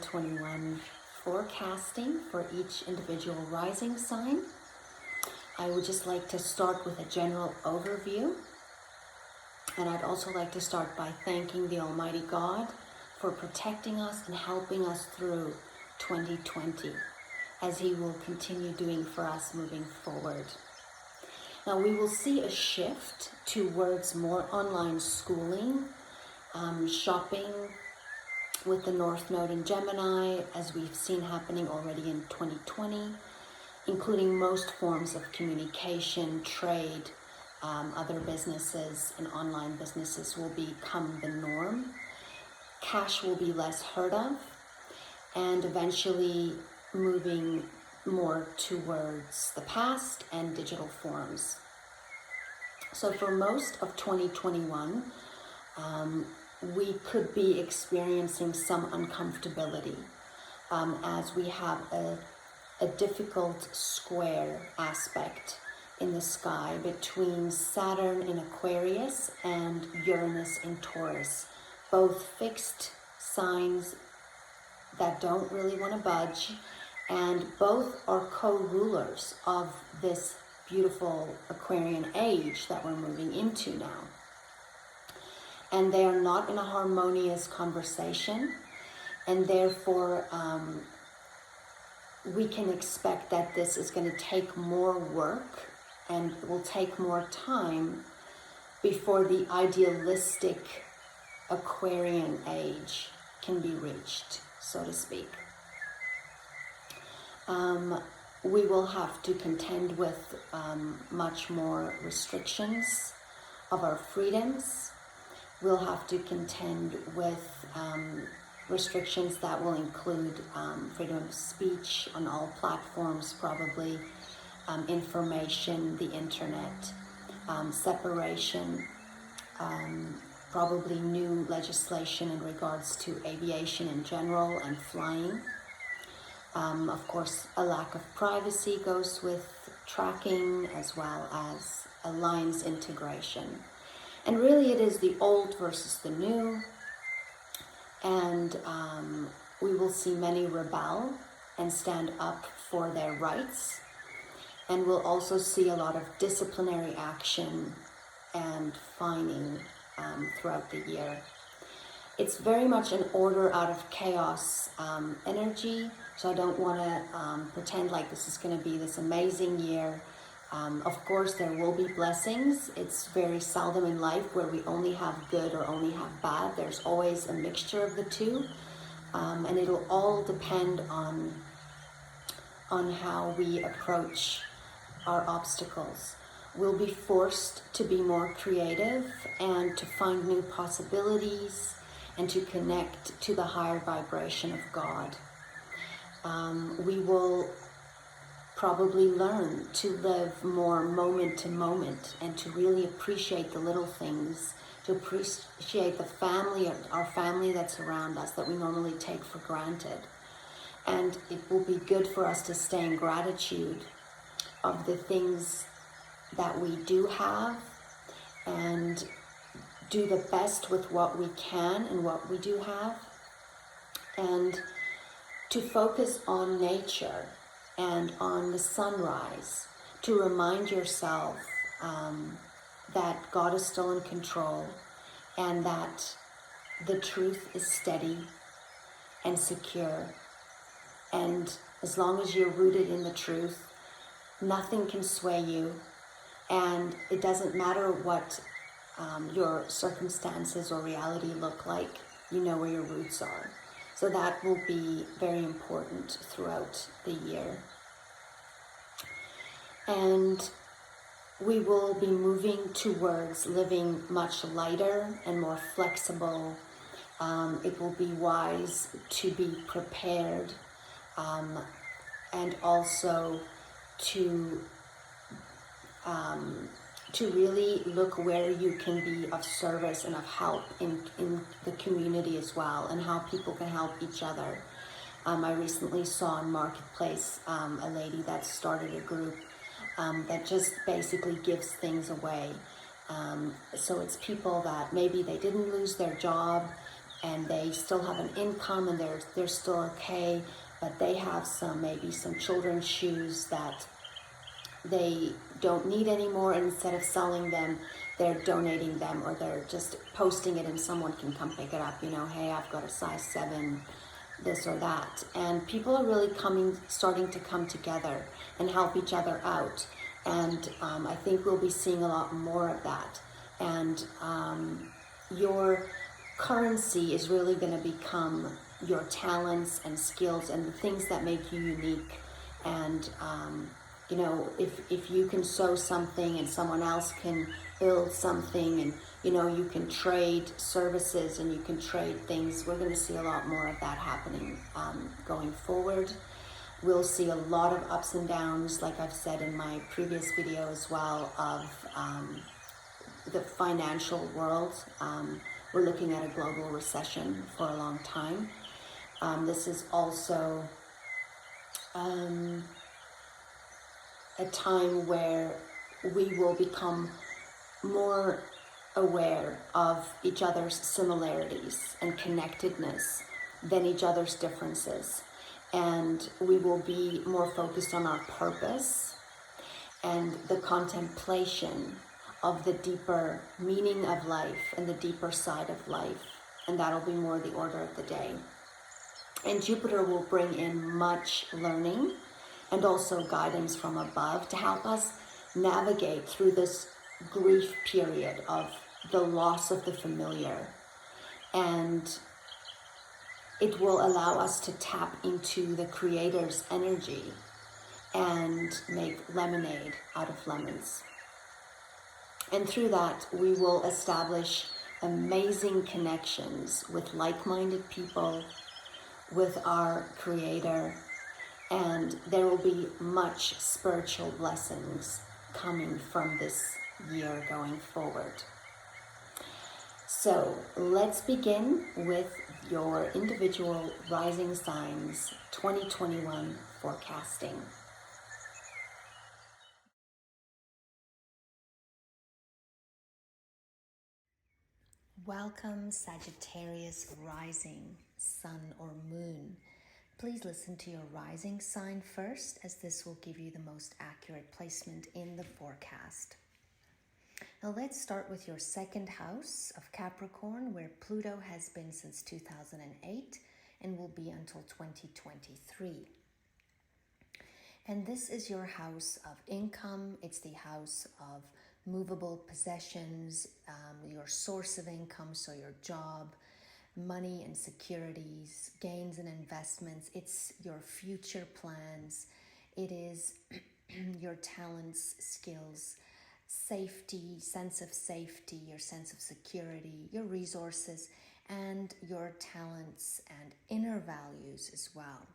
2021 forecasting for each individual rising sign. I would just like to start with a general overview. And I'd also like to start by thanking the Almighty God for protecting us and helping us through 2020, as He will continue doing for us moving forward. Now we will see a shift towards more online schooling, shopping with the North Node in Gemini, as we've seen happening already in 2020, including most forms of communication, trade, other businesses and online businesses will become the norm. Cash will be less heard of, and eventually moving more towards the past and digital forms. So for most of 2021, we could be experiencing some uncomfortability as we have a difficult square aspect in the sky between Saturn in Aquarius and Uranus in Taurus, both fixed signs that don't really want to budge, and both are co-rulers of this beautiful Aquarian age that we're moving into now. And they are not in a harmonious conversation, and therefore we can expect that this is going to take more work and will take more time before the idealistic Aquarian age can be reached, so to speak. We will have to contend with much more restrictions of our freedoms. We'll have to contend with restrictions that will include freedom of speech on all platforms, probably, information, the internet, separation, probably new legislation in regards to aviation in general and flying. Of course, a lack of privacy goes with tracking, as well as alliance integration. And really it is the old versus the new, and we will see many rebel and stand up for their rights, and we'll also see a lot of disciplinary action and fining throughout the year. It's very much an order out of chaos energy, so I don't want to pretend like this is going to be this amazing year. Of course, there will be blessings. It's very seldom in life where we only have good or only have bad. There's always a mixture of the two, and it'll all depend on how we approach our obstacles. We'll be forced to be more creative and to find new possibilities and to connect to the higher vibration of God. We will probably learn to live more moment to moment and to really appreciate the little things, to appreciate the family, our family that's around us that we normally take for granted. And it will be good for us to stay in gratitude of the things that we do have and do the best with what we can and what we do have, and to focus on nature and on the sunrise, to remind yourself that God is still in control and that the truth is steady and secure. And as long as you're rooted in the truth, nothing can sway you, and it doesn't matter what your circumstances or reality look like, you know where your roots are. So that will be very important throughout the year. And we will be moving towards living much lighter and more flexible. It will be wise to be prepared, and also to really look where you can be of service and of help in the community as well, and how people can help each other. I recently saw in Marketplace a lady that started a group that just basically gives things away. So it's people that maybe they didn't lose their job, and they still have an income and they're still okay, but they have maybe some children's shoes that they don't need anymore, and instead of selling them, they're donating them, or they're just posting it and someone can come pick it up, hey, I've got a size 7, this or that. And people are really starting to come together and help each other out. And I think we'll be seeing a lot more of that. And your currency is really going to become your talents and skills and the things that make you unique. And if you can sew something and someone else can build something, and you can trade services and you can trade things, we're going to see a lot more of that happening going forward. We'll see a lot of ups and downs, like I've said in my previous video as well, of the financial world. We're looking at a global recession for a long time. This is also a time where we will become more aware of each other's similarities and connectedness than each other's differences. And we will be more focused on our purpose and the contemplation of the deeper meaning of life and the deeper side of life. And that'll be more the order of the day. And Jupiter will bring in much learning and also guidance from above to help us navigate through this grief period of the loss of the familiar. And it will allow us to tap into the Creator's energy and make lemonade out of lemons. And through that, we will establish amazing connections with like-minded people, with our Creator, and there will be much spiritual blessings coming from this year going forward. So let's begin with your individual rising signs 2021 forecasting. Welcome, Sagittarius rising, sun or moon. Please listen to your rising sign first, as this will give you the most accurate placement in the forecast. Now let's start with your second house of Capricorn, where Pluto has been since 2008 and will be until 2023. And this is your house of income. It's the house of movable possessions, your source of income, so your job, money and securities, gains and investments. It's your future plans. It is your talents, skills, safety, sense of safety, your sense of security, your resources, and your talents and inner values as well.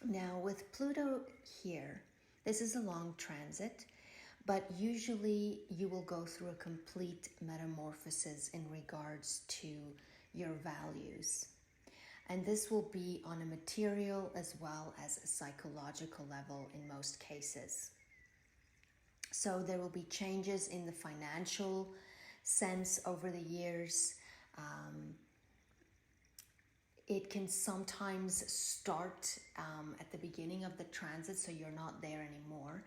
Now with Pluto here, this is a long transit, but usually you will go through a complete metamorphosis in regards to your values. And this will be on a material as well as a psychological level in most cases. So there will be changes in the financial sense over the years. It can sometimes start at the beginning of the transit, so you're not there anymore.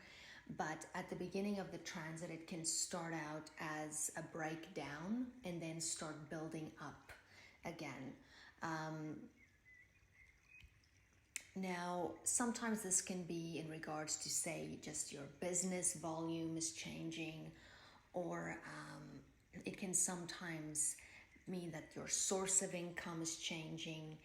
But at the beginning of the transit, it can start out as a breakdown and then start building up again. Now, sometimes this can be in regards to, say, just your business volume is changing, or it can sometimes mean that your source of income is changing.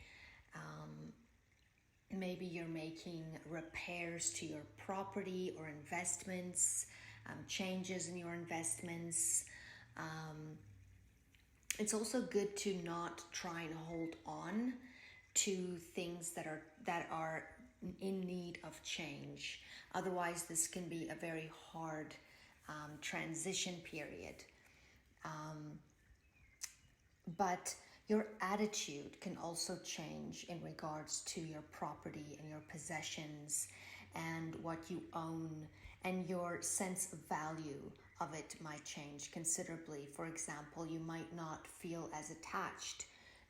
Maybe you're making repairs to your property or investments, changes in your investments. It's also good to not try and hold on to things that are in need of change. Otherwise, this can be a very hard transition period. But your attitude can also change in regards to your property and your possessions and what you own, and your sense of value of it might change considerably. For example, you might not feel as attached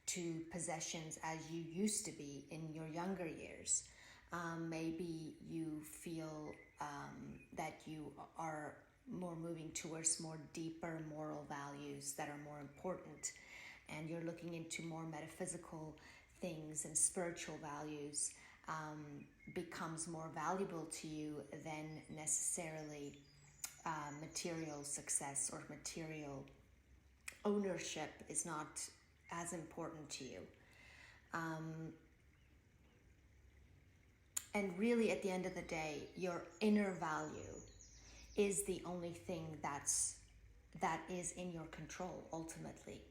to possessions as you used to be in your younger years. Maybe you feel that you are more moving towards more deeper moral values that are more important, and you're looking into more metaphysical things, and spiritual values becomes more valuable to you than necessarily material success or material ownership is not as important to you. And really, at the end of the day, your inner value is the only thing that is in your control ultimately.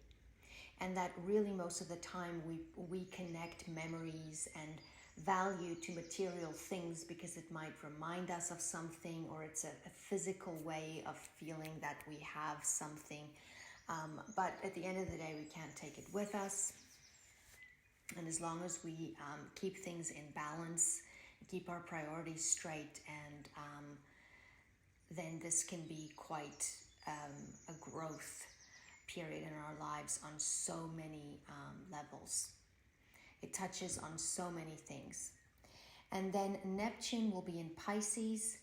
And that really most of the time we connect memories and value to material things because it might remind us of something, or it's a physical way of feeling that we have something. But at the end of the day, we can't take it with us. And as long as we keep things in balance, keep our priorities straight, and then this can be quite a growth period in our lives on so many levels. It touches on so many things. And then Neptune will be in Pisces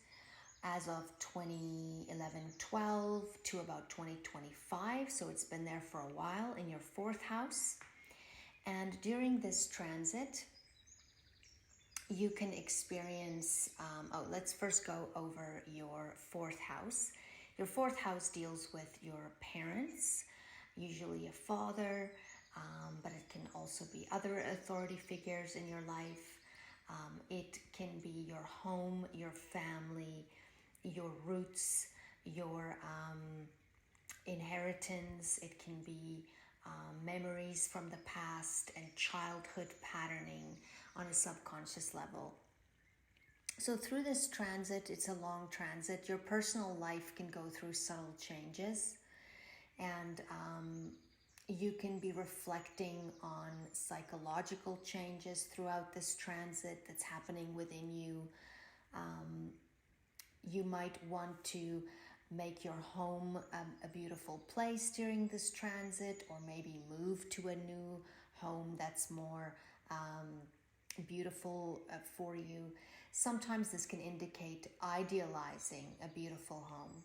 as of 2011-12 to about 2025. So it's been there for a while in your 4th house. And during this transit, you can experience, let's first go over your 4th house. Your 4th house deals with your parents, usually a father, but it can also be other authority figures in your life. It can be your home, your family, your roots, your inheritance. It can be memories from the past and childhood patterning on a subconscious level. So through this transit, it's a long transit. Your personal life can go through subtle changes, and you can be reflecting on psychological changes throughout this transit that's happening within you. You might want to make your home a beautiful place during this transit, or maybe move to a new home that's more beautiful for you. Sometimes this can indicate idealizing a beautiful home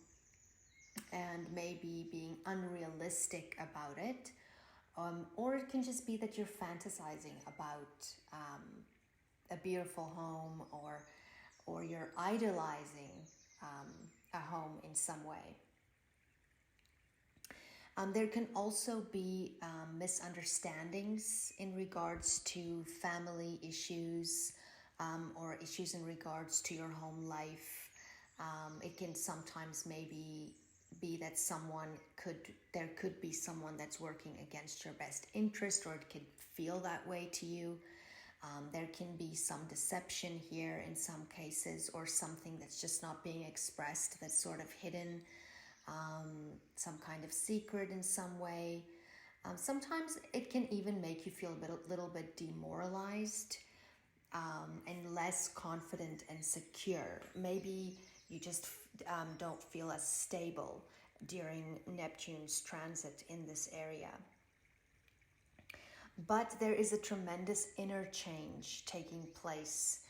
and maybe being unrealistic about it, or it can just be that you're fantasizing about a beautiful home, or you're idolizing a home in some way. There can also be misunderstandings in regards to family issues, or issues in regards to your home life. It can sometimes maybe be that there could be someone that's working against your best interest, or it could feel that way to you. There can be some deception here in some cases, or something that's just not being expressed, that's sort of hidden, some kind of secret in some way. Sometimes it can even make you feel a little bit demoralized and less confident and secure. Maybe you just don't feel as stable during Neptune's transit in this area. But there is a tremendous inner change taking place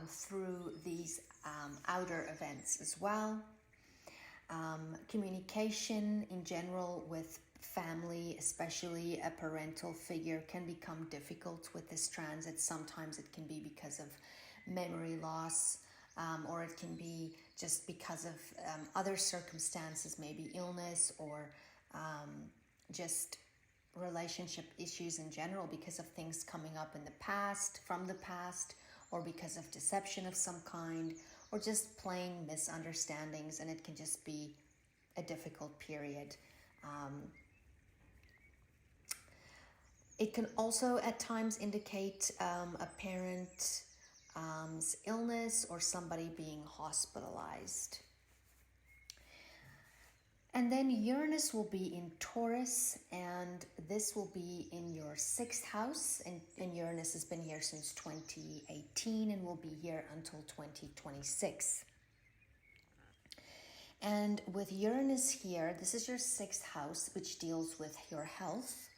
through these outer events as well. Communication in general with family, especially a parental figure, can become difficult with this transit. Sometimes it can be because of memory loss, or it can be just because of other circumstances, maybe illness, or just relationship issues in general, because of things coming up in the past, from the past, or because of deception of some kind, or just plain misunderstandings, and it can just be a difficult period. It can also at times indicate a parent's illness, or somebody being hospitalized. And then Uranus will be in Taurus, and this will be in your 6th house. And Uranus has been here since 2018 and will be here until 2026. And with Uranus here, this is your 6th house, which deals with your health,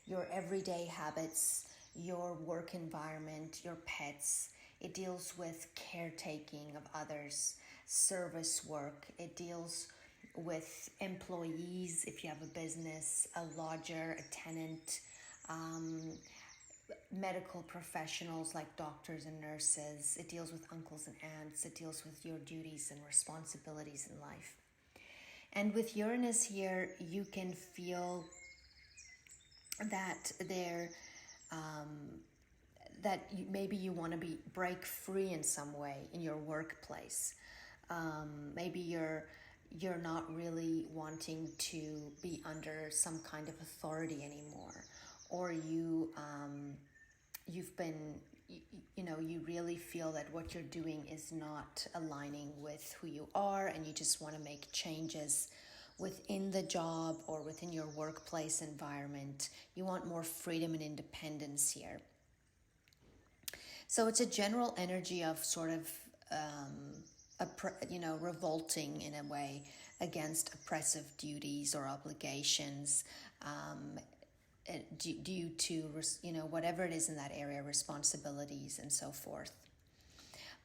your everyday habits, your work environment, your pets. It deals with caretaking of others, service work. It deals with employees, if you have a business, a lodger, a tenant, medical professionals like doctors and nurses. It deals with uncles and aunts. It deals with your duties and responsibilities in life. And with Uranus here, you can feel that maybe you want to break free in some way in your workplace. Maybe you're not really wanting to be under some kind of authority anymore, or you've been, you really feel that what you're doing is not aligning with who you are, and you just want to make changes within the job or within your workplace environment. You want more freedom and independence here. So it's a general energy of sort of, revolting in a way against oppressive duties or obligations, due to, whatever it is in that area, responsibilities and so forth.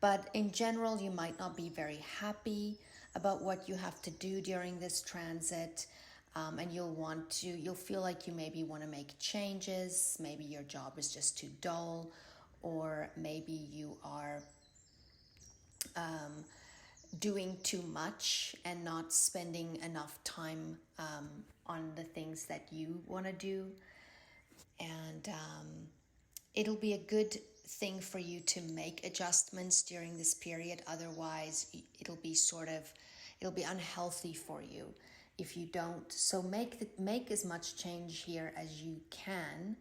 But in general, you might not be very happy about what you have to do during this transit. And you'll feel like you maybe want to make changes. Maybe your job is just too dull, or maybe you are doing too much and not spending enough time on the things that you want to do. And it'll be a good thing for you to make adjustments during this period. Otherwise, it'll be unhealthy for you if you don't. So make as much change here as you can.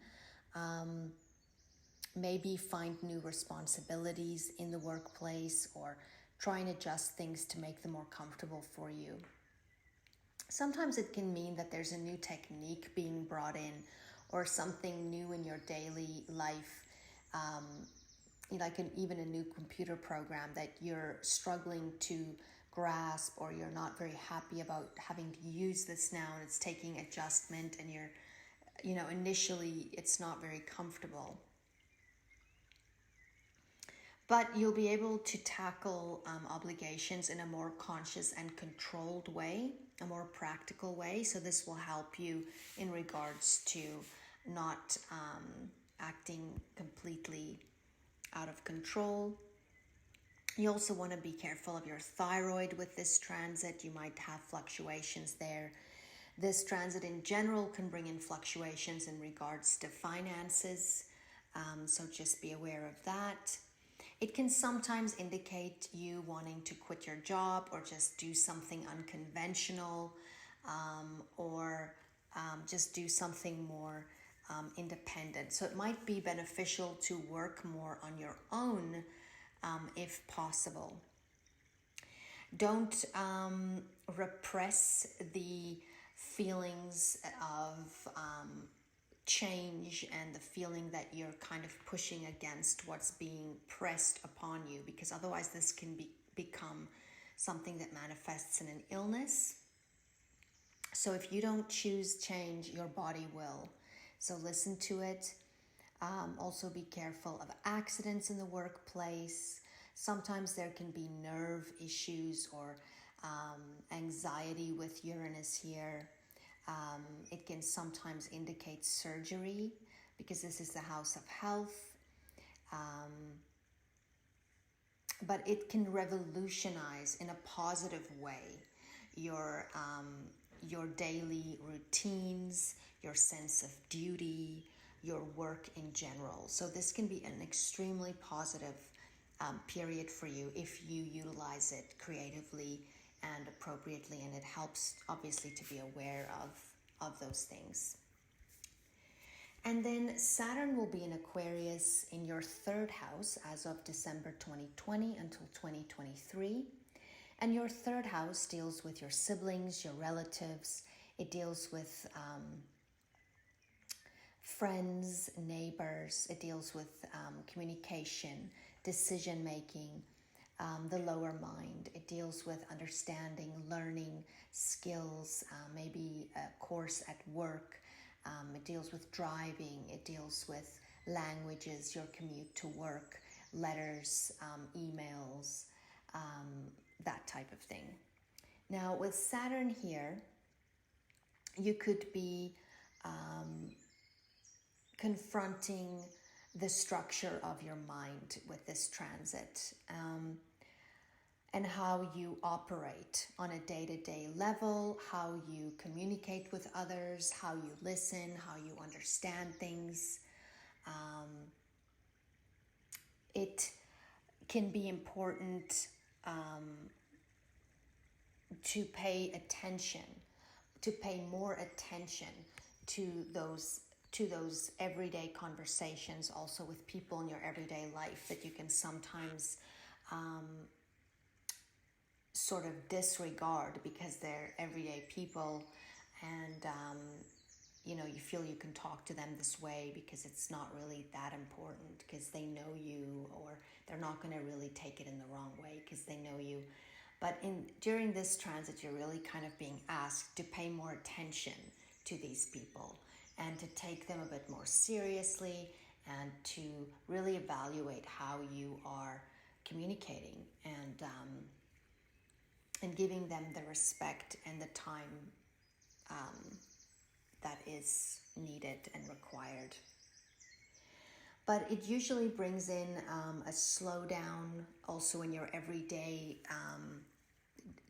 Maybe find new responsibilities in the workplace, or try and adjust things to make them more comfortable for you. Sometimes it can mean that there's a new technique being brought in, or something new in your daily life, even a new computer program that you're struggling to grasp, or you're not very happy about having to use this now, and it's taking adjustment, and you're, initially it's not very comfortable. But you'll be able to tackle obligations in a more conscious and controlled way, a more practical way. So this will help you in regards to not acting completely out of control. You also want to be careful of your thyroid with this transit. You might have fluctuations there. This transit in general can bring in fluctuations in regards to finances. So just be aware of that. It can sometimes indicate you wanting to quit your job, or just do something unconventional, or just do something more independent. So it might be beneficial to work more on your own if possible. Don't repress the feelings of change and the feeling that you're kind of pushing against what's being pressed upon you, because otherwise this can become something that manifests in an illness. So if you don't choose change, your body will. So listen to it. Also be careful of accidents in the workplace. Sometimes there can be nerve issues or anxiety with Uranus here. It can sometimes indicate surgery, because this is the house of health. But it can revolutionize in a positive way your daily routines, your sense of duty, your work in general. So this can be an extremely positive period for you if you utilize it creatively and appropriately, and it helps obviously to be aware of those things. And then Saturn will be in Aquarius in your third house as of December 2020 until 2023. And your third house deals with your siblings, your relatives. It deals with friends, neighbors. It deals with communication, decision making, the lower mind. It deals with understanding, learning, skills, maybe a course at work, It deals with driving. It deals with languages, your commute to work, letters, emails, that type of thing. Now with Saturn here, you could be confronting the structure of your mind with this transit, and how you operate on a day-to-day level, how you communicate with others, how you listen, how you understand things. It can be important to pay attention, to pay more attention to those everyday conversations, also with people in your everyday life that you can sometimes sort of disregard because they're everyday people, and you feel you can talk to them this way because it's not really that important, because they know you, or they're not going to really take it in the wrong way because they know you. But during this transit, you're really kind of being asked to pay more attention to these people and to take them a bit more seriously, and to really evaluate how you are communicating, and giving them the respect and the time that is needed and required. But it usually brings in a slowdown also in your everyday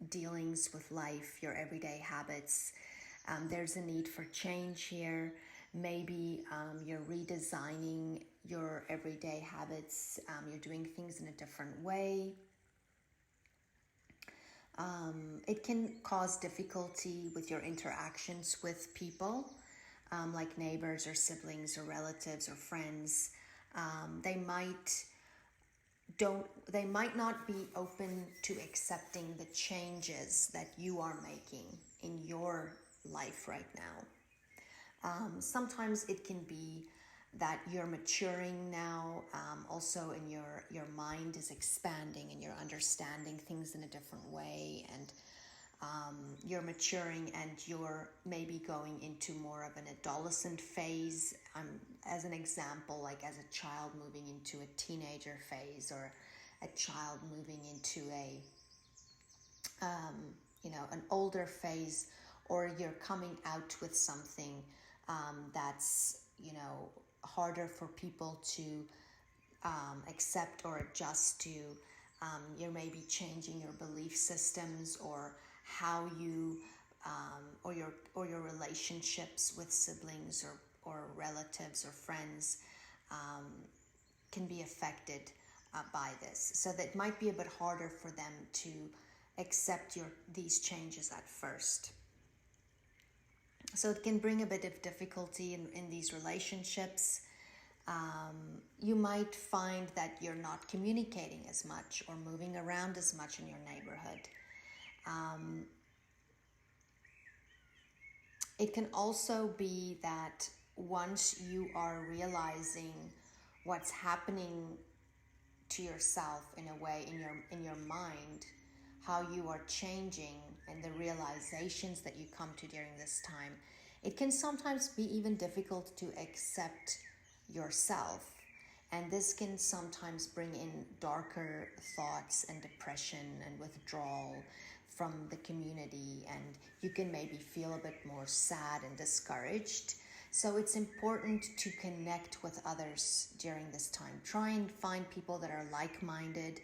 dealings with life, your everyday habits. There's a need for change here. Maybe you're redesigning your everyday habits. You're doing things in a different way. It can cause difficulty with your interactions with people, like neighbors or siblings or relatives or friends. They might not be open to accepting the changes that you are making in your life right now. Sometimes it can be that you're maturing now, also in your mind is expanding and you're understanding things in a different way, and you're maturing and you're maybe going into more of an adolescent phase. As an example, like as a child moving into a teenager phase, or a child moving into an older phase, or you're coming out with something that's harder for people to accept or adjust to. You're maybe changing your belief systems, or how you or your relationships with siblings or relatives or friends can be affected by this. So that might be a bit harder for them to accept these changes at first. So it can bring a bit of difficulty in these relationships. You might find that you're not communicating as much or moving around as much in your neighborhood. It can also be that once you are realizing what's happening to yourself in a way in your mind, how you are changing, and the realizations that you come to during this time, it can sometimes be even difficult to accept yourself. And this can sometimes bring in darker thoughts and depression and withdrawal from the community, and you can maybe feel a bit more sad and discouraged. So it's important to connect with others during this time. Try and find people that are like-minded.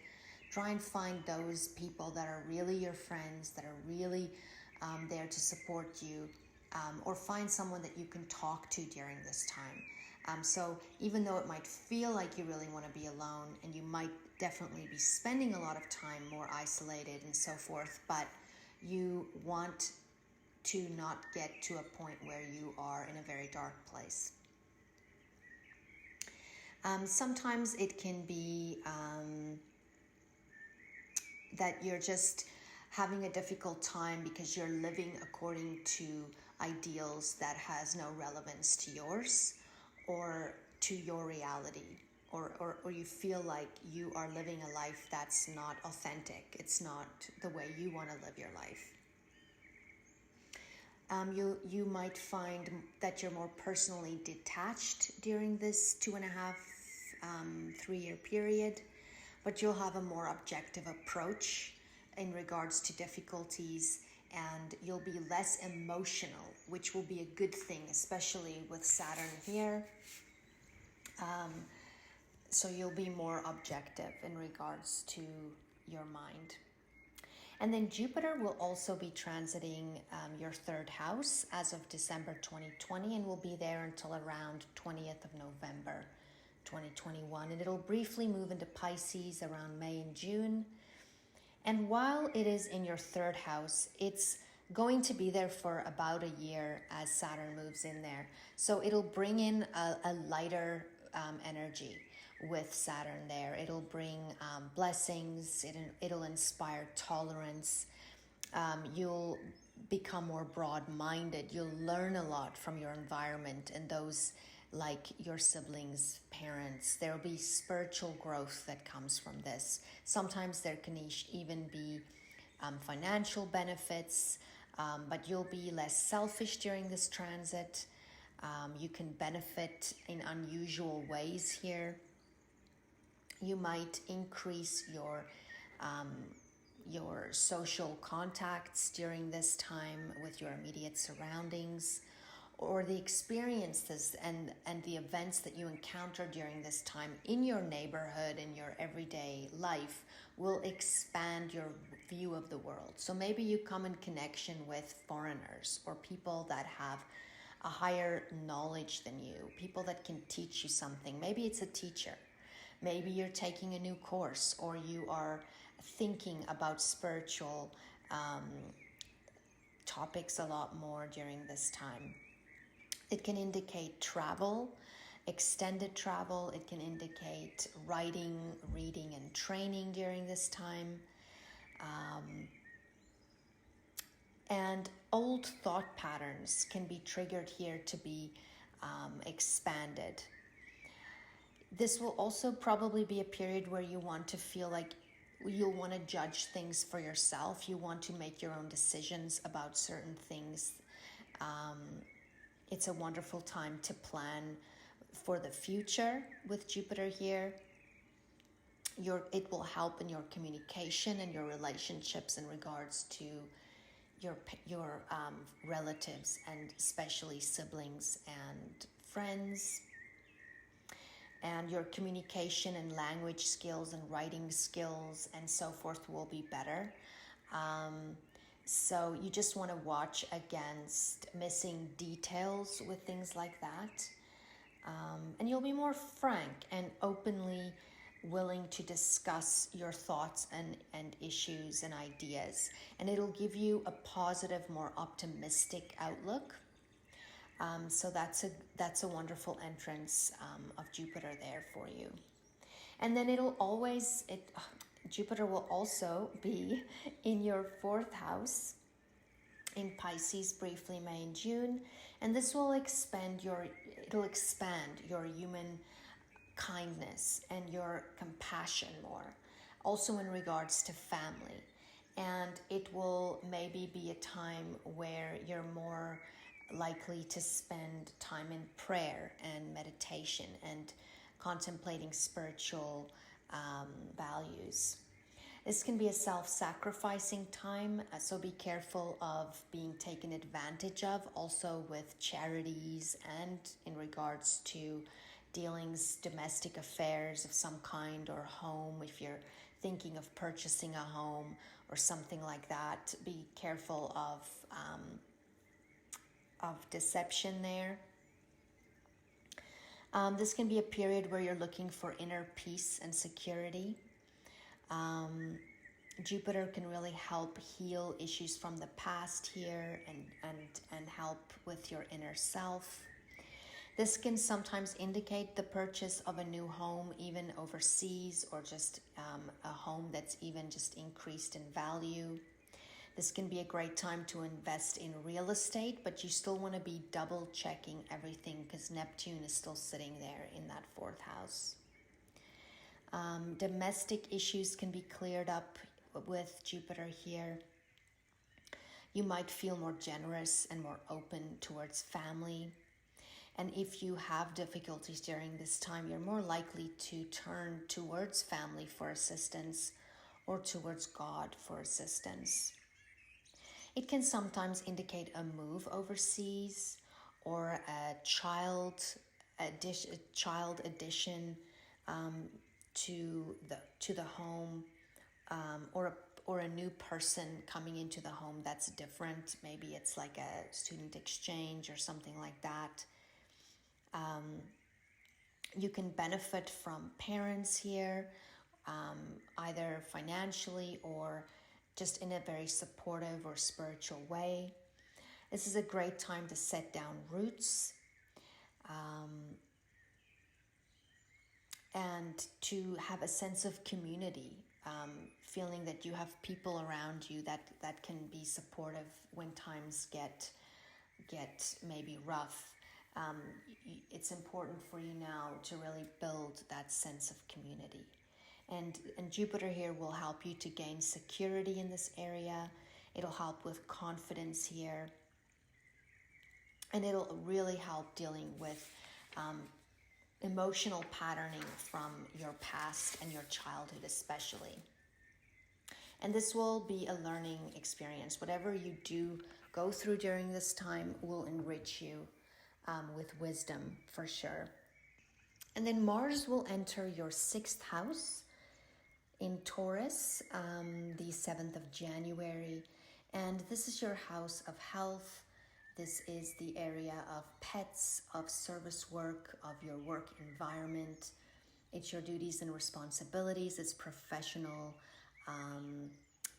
Try and find those people that are really your friends, that are really there to support you, or find someone that you can talk to during this time. So even though it might feel like you really want to be alone, and you might definitely be spending a lot of time more isolated and so forth, but you want to not get to a point where you are in a very dark place. Sometimes it can be that you're just having a difficult time because you're living according to ideals that has no relevance to yours or to your reality, or you feel like you are living a life that's not authentic. It's not the way you want to live your life. You might find that you're more personally detached during this 2.5, 3-year period, but you'll have a more objective approach in regards to difficulties, and you'll be less emotional, which will be a good thing, especially with Saturn here. So you'll be more objective in regards to your mind. And then Jupiter will also be transiting your third house as of December 2020, and will be there until around 20th of November 2021. And it'll briefly move into Pisces around May and June. And while it is in your third house, it's going to be there for about a year as Saturn moves in there. So it'll bring in a lighter energy with Saturn there. It'll bring blessings, it'll inspire tolerance. You'll become more broad-minded. You'll learn a lot from your environment and those like your siblings, parents. There'll be spiritual growth that comes from this. Sometimes there can even be financial benefits, but you'll be less selfish during this transit. You can benefit in unusual ways here. You might increase your social contacts during this time with your immediate surroundings, or the experiences and the events that you encounter during this time in your neighborhood, in your everyday life, will expand your view of the world. So maybe you come in connection with foreigners or people that have a higher knowledge than you, people that can teach you something. Maybe it's a teacher. Maybe you're taking a new course, or you are thinking about spiritual topics a lot more during this time. It can indicate travel, extended travel. It can indicate writing, reading, and training during this time. And old thought patterns can be triggered here to be expanded. This will also probably be a period where you want to feel like you'll want to judge things for yourself. You want to make your own decisions about certain things. It's a wonderful time to plan for the future with Jupiter here. It will help in your communication and your relationships in regards to your relatives, and especially siblings and friends. And your communication and language skills and writing skills and so forth will be better. So you just want to watch against missing details with things like that. And you'll be more frank and openly willing to discuss your thoughts and issues and ideas. And it'll give you a positive, more optimistic outlook. So that's a wonderful entrance of Jupiter there for you. And then Jupiter will also be in your fourth house in Pisces briefly May and June, and this will expand your human kindness and your compassion more, also in regards to family. And it will maybe be a time where you're more likely to spend time in prayer and meditation and contemplating spiritual values. This can be a self-sacrificing time, so be careful of being taken advantage of, also with charities and in regards to dealings, domestic affairs of some kind, or home. If you're thinking of purchasing a home or something like that, be careful of deception there. This can be a period where you're looking for inner peace and security. Jupiter can really help heal issues from the past here and help with your inner self. This can sometimes indicate the purchase of a new home, even overseas, or just a home that's even just increased in value. This can be a great time to invest in real estate, but you still want to be double checking everything because Neptune is still sitting there in that fourth house. Domestic issues can be cleared up with Jupiter here. You might feel more generous and more open towards family. And if you have difficulties during this time, you're more likely to turn towards family for assistance or towards God for assistance. It can sometimes indicate a move overseas or a child addition to the home, or a new person coming into the home that's different. Maybe it's like a student exchange or something like that. You can benefit from parents here, either financially or just in a very supportive or spiritual way. This is a great time to set down roots, and to have a sense of community, feeling that you have people around you that can be supportive when times get maybe rough. It's important for you now to really build that sense of community. And Jupiter here will help you to gain security in this area. It'll help with confidence here. And it'll really help dealing with emotional patterning from your past and your childhood especially. And this will be a learning experience. Whatever you do go through during this time will enrich you with wisdom for sure. And then Mars will enter your 6th house in Taurus, the 7th of January. And this is your house of health. This is the area of pets, of service work, of your work environment. It's your duties and responsibilities. It's professional,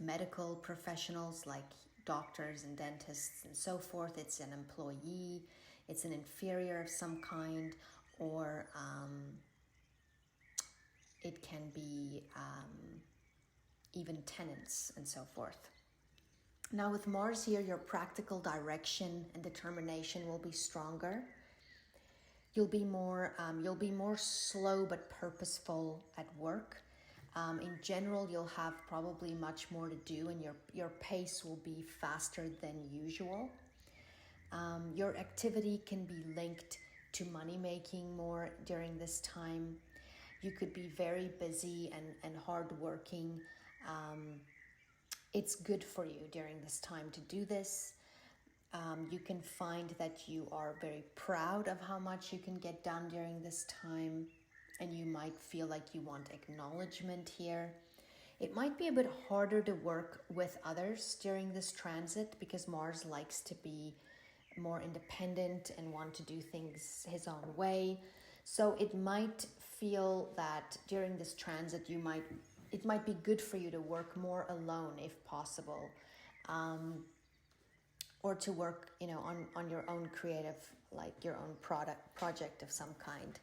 medical professionals like doctors and dentists and so forth. It's an employee. It's an inferior of some kind, or it can be even tenants and so forth. Now with Mars here, your practical direction and determination will be stronger. You'll be more slow but purposeful at work. In general, you'll have probably much more to do, and your pace will be faster than usual. Your activity can be linked to money making more during this time. You could be very busy and hardworking. It's good for you during this time to do this. You can find that you are very proud of how much you can get done during this time, and you might feel like you want acknowledgement here. It might be a bit harder to work with others during this transit because Mars likes to be more independent and want to do things his own way. So it might feel that during this transit it might be good for you to work more alone if possible, or to work, on your own creative, like your own project of some kind.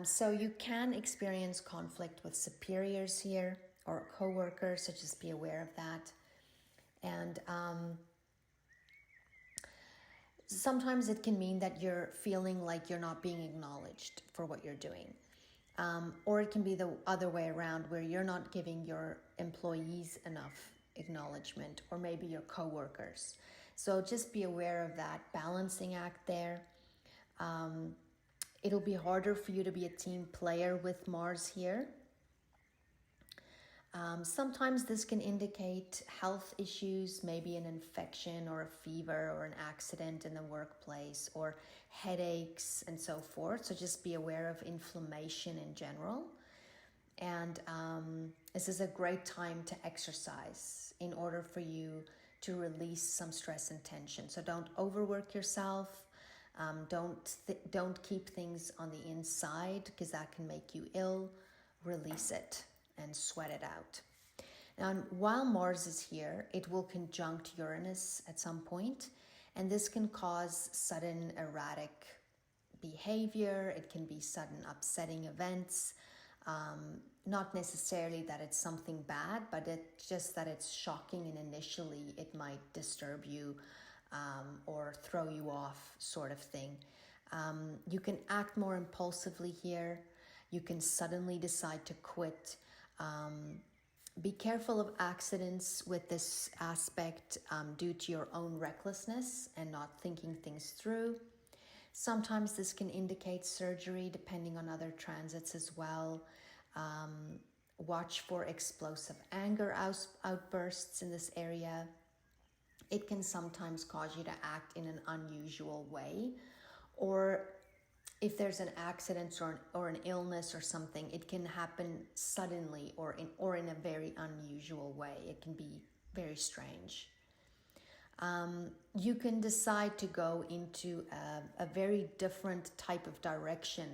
So you can experience conflict with superiors here or co-workers, so just be aware of that. And sometimes it can mean that you're feeling like you're not being acknowledged for what you're doing. Or it can be the other way around, where you're not giving your employees enough acknowledgement, or maybe your co-workers. So just be aware of that balancing act there. It'll be harder for you to be a team player with Mars here. Sometimes this can indicate health issues, maybe an infection or a fever or an accident in the workplace, or headaches and so forth. So just be aware of inflammation in general. And this is a great time to exercise in order for you to release some stress and tension. So don't overwork yourself. Don't keep things on the inside, because that can make you ill. Release it and sweat it out. Now, while Mars is here, it will conjunct Uranus at some point, and this can cause sudden erratic behavior. It can be sudden upsetting events. Not necessarily that it's something bad, but it's just that it's shocking, and initially it might disturb you or throw you off, sort of thing. You can act more impulsively here. You can suddenly decide to quit Be careful of accidents with this aspect due to your own recklessness and not thinking things through. Sometimes this can indicate surgery depending on other transits as well. Watch for explosive anger outbursts in this area. It can sometimes cause you to act in an unusual way, or if there's an accident or an illness or something, it can happen suddenly or in a very unusual way. It can be very strange. You can decide to go into a very different type of direction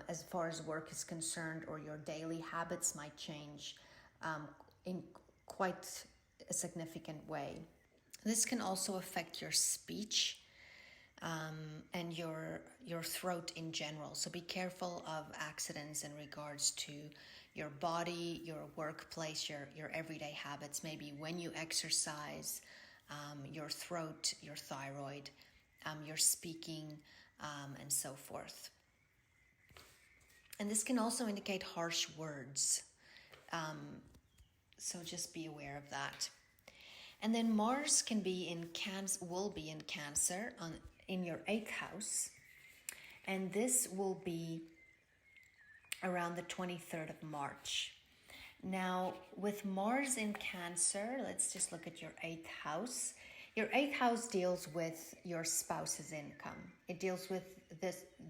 as far as work is concerned, or your daily habits might change in quite a significant way. This can also affect your speech and your throat in general. So be careful of accidents in regards to your body, your workplace, your everyday habits, maybe when you exercise, your throat, your thyroid, your speaking, and so forth. And this can also indicate harsh words. So just be aware of that. And then Mars can be in will be in Cancer in your 8th house. And this will be around the 23rd of March. Now, with Mars in Cancer, let's just look at your 8th house. Your 8th house deals with your spouse's income. It deals with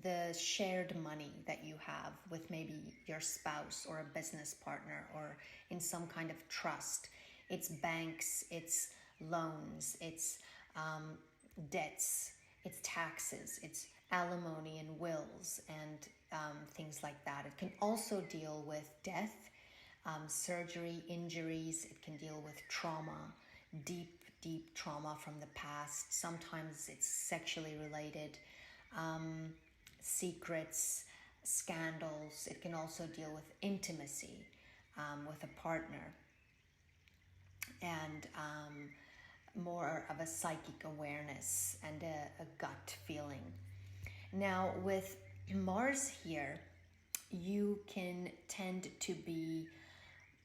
the shared money that you have with maybe your spouse or a business partner, or in some kind of trust. It's banks, it's loans, it's debts, it's taxes, it's alimony and wills and things like that. It can also deal with death, surgery, injuries. It can deal with trauma, deep trauma from the past. Sometimes it's sexually related, secrets, scandals. It can also deal with intimacy with a partner, and more of a psychic awareness and a gut feeling. Now, with Mars here, you can tend to be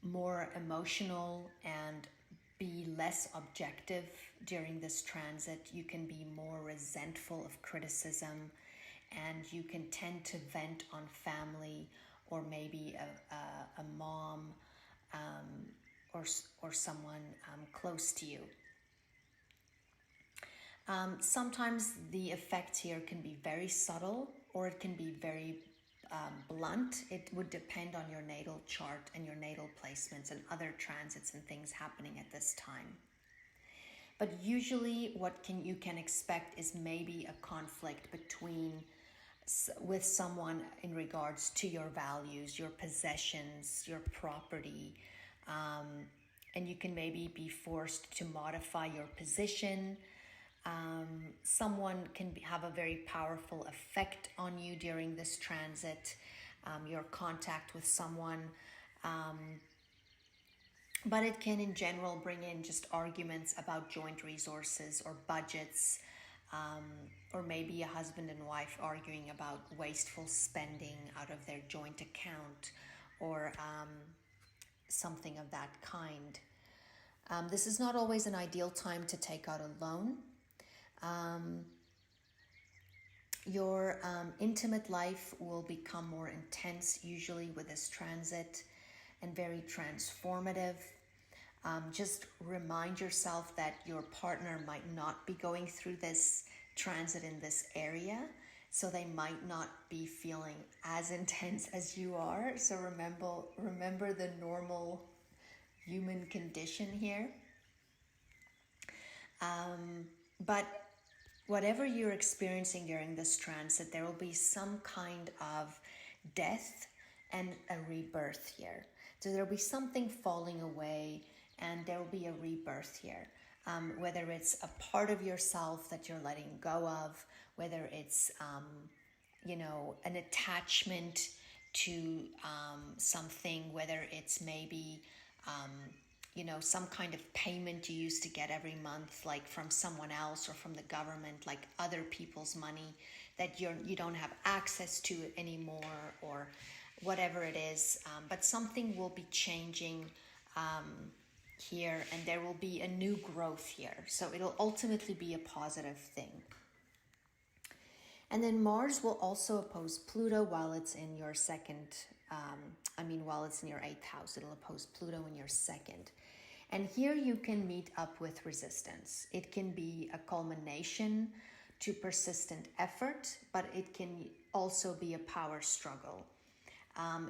more emotional and be less objective during this transit. You can be more resentful of criticism, and you can tend to vent on family, or maybe a mom or someone close to you. Sometimes the effect here can be very subtle, or it can be very blunt. It would depend on your natal chart and your natal placements and other transits and things happening at this time. But usually what you can expect is maybe a conflict with someone in regards to your values, your possessions, your property, and you can maybe be forced to modify your position. Someone can have a very powerful effect on you during this transit, your contact with someone. But it can in general bring in just arguments about joint resources or budgets, or maybe a husband and wife arguing about wasteful spending out of their joint account, or something of that kind. This is not always an ideal time to take out a loan. Your intimate life will become more intense usually with this transit, and very transformative. Just remind yourself that your partner might not be going through this transit in this area, so they might not be feeling as intense as you are. So remember the normal human condition here. But whatever you're experiencing during this transit, there will be some kind of death and a rebirth here. So there will be something falling away, and there will be a rebirth here. Whether it's a part of yourself that you're letting go of, whether it's, an attachment to something, whether it's maybe, some kind of payment you used to get every month, like from someone else or from the government, like other people's money that you don't have access to anymore, or whatever it is, but something will be changing here, and there will be a new growth here. So it'll ultimately be a positive thing. And then Mars will also oppose Pluto while it's in your second, while it's in your 8th house. It'll oppose Pluto in your second. And here you can meet up with resistance. It can be a culmination to persistent effort, but it can also be a power struggle.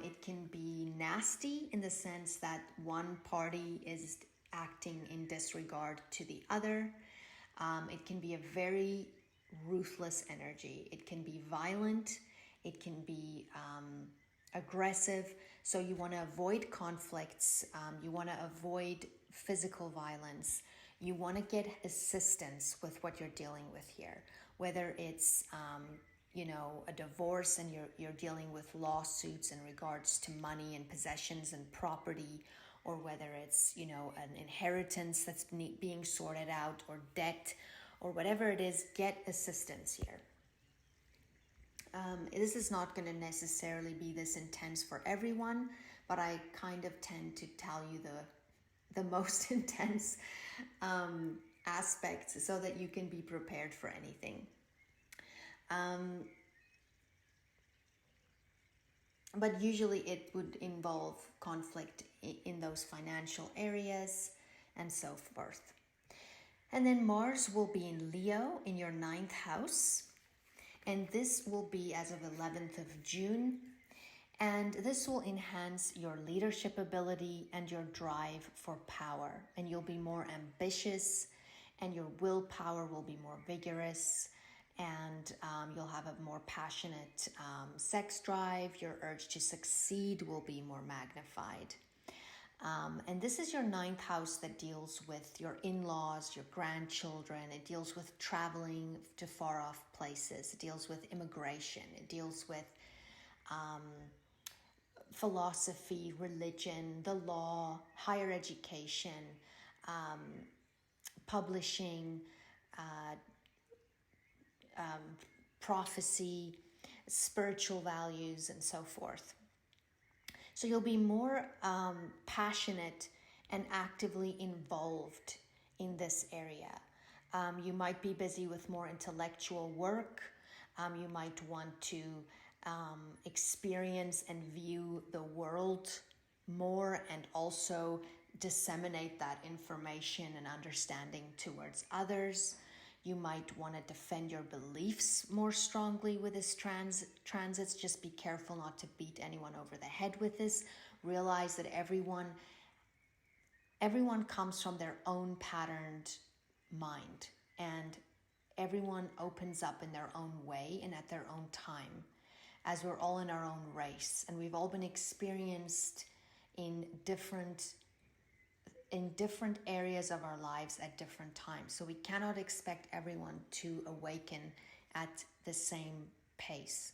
It can be nasty in the sense that one party is acting in disregard to the other. It can be a very ruthless energy. It can be violent. It can be aggressive. So you want to avoid conflicts. You want to avoid physical violence. You want to get assistance with what you're dealing with here, whether it's a divorce and you're dealing with lawsuits in regards to money and possessions and property, or whether it's an inheritance that's being sorted out, or debt, or whatever it is. Get assistance here. This is not going to necessarily be this intense for everyone, but I kind of tend to tell you the most intense aspects so that you can be prepared for anything. But usually it would involve conflict in those financial areas and so forth. And then Mars will be in Leo in your 9th house. And this will be as of 11th of June. And this will enhance your leadership ability and your drive for power. And you'll be more ambitious, and your willpower will be more vigorous. And you'll have a more passionate sex drive. Your urge to succeed will be more magnified. And this is your 9th house that deals with your in-laws, your grandchildren. It deals with traveling to far off places. It deals with immigration. It deals with philosophy, religion, the law, higher education, publishing, prophecy, spiritual values, and so forth. So you'll be more passionate and actively involved in this area. You might be busy with more intellectual work. You might want to experience and view the world more, and also disseminate that information and understanding towards others. You might want to defend your beliefs more strongly with this transits. Just be careful not to beat anyone over the head with this. Realize that everyone comes from their own patterned mind, and everyone opens up in their own way and at their own time, as we're all in our own race, and we've all been experienced in different areas of our lives at different times. So we cannot expect everyone to awaken at the same pace.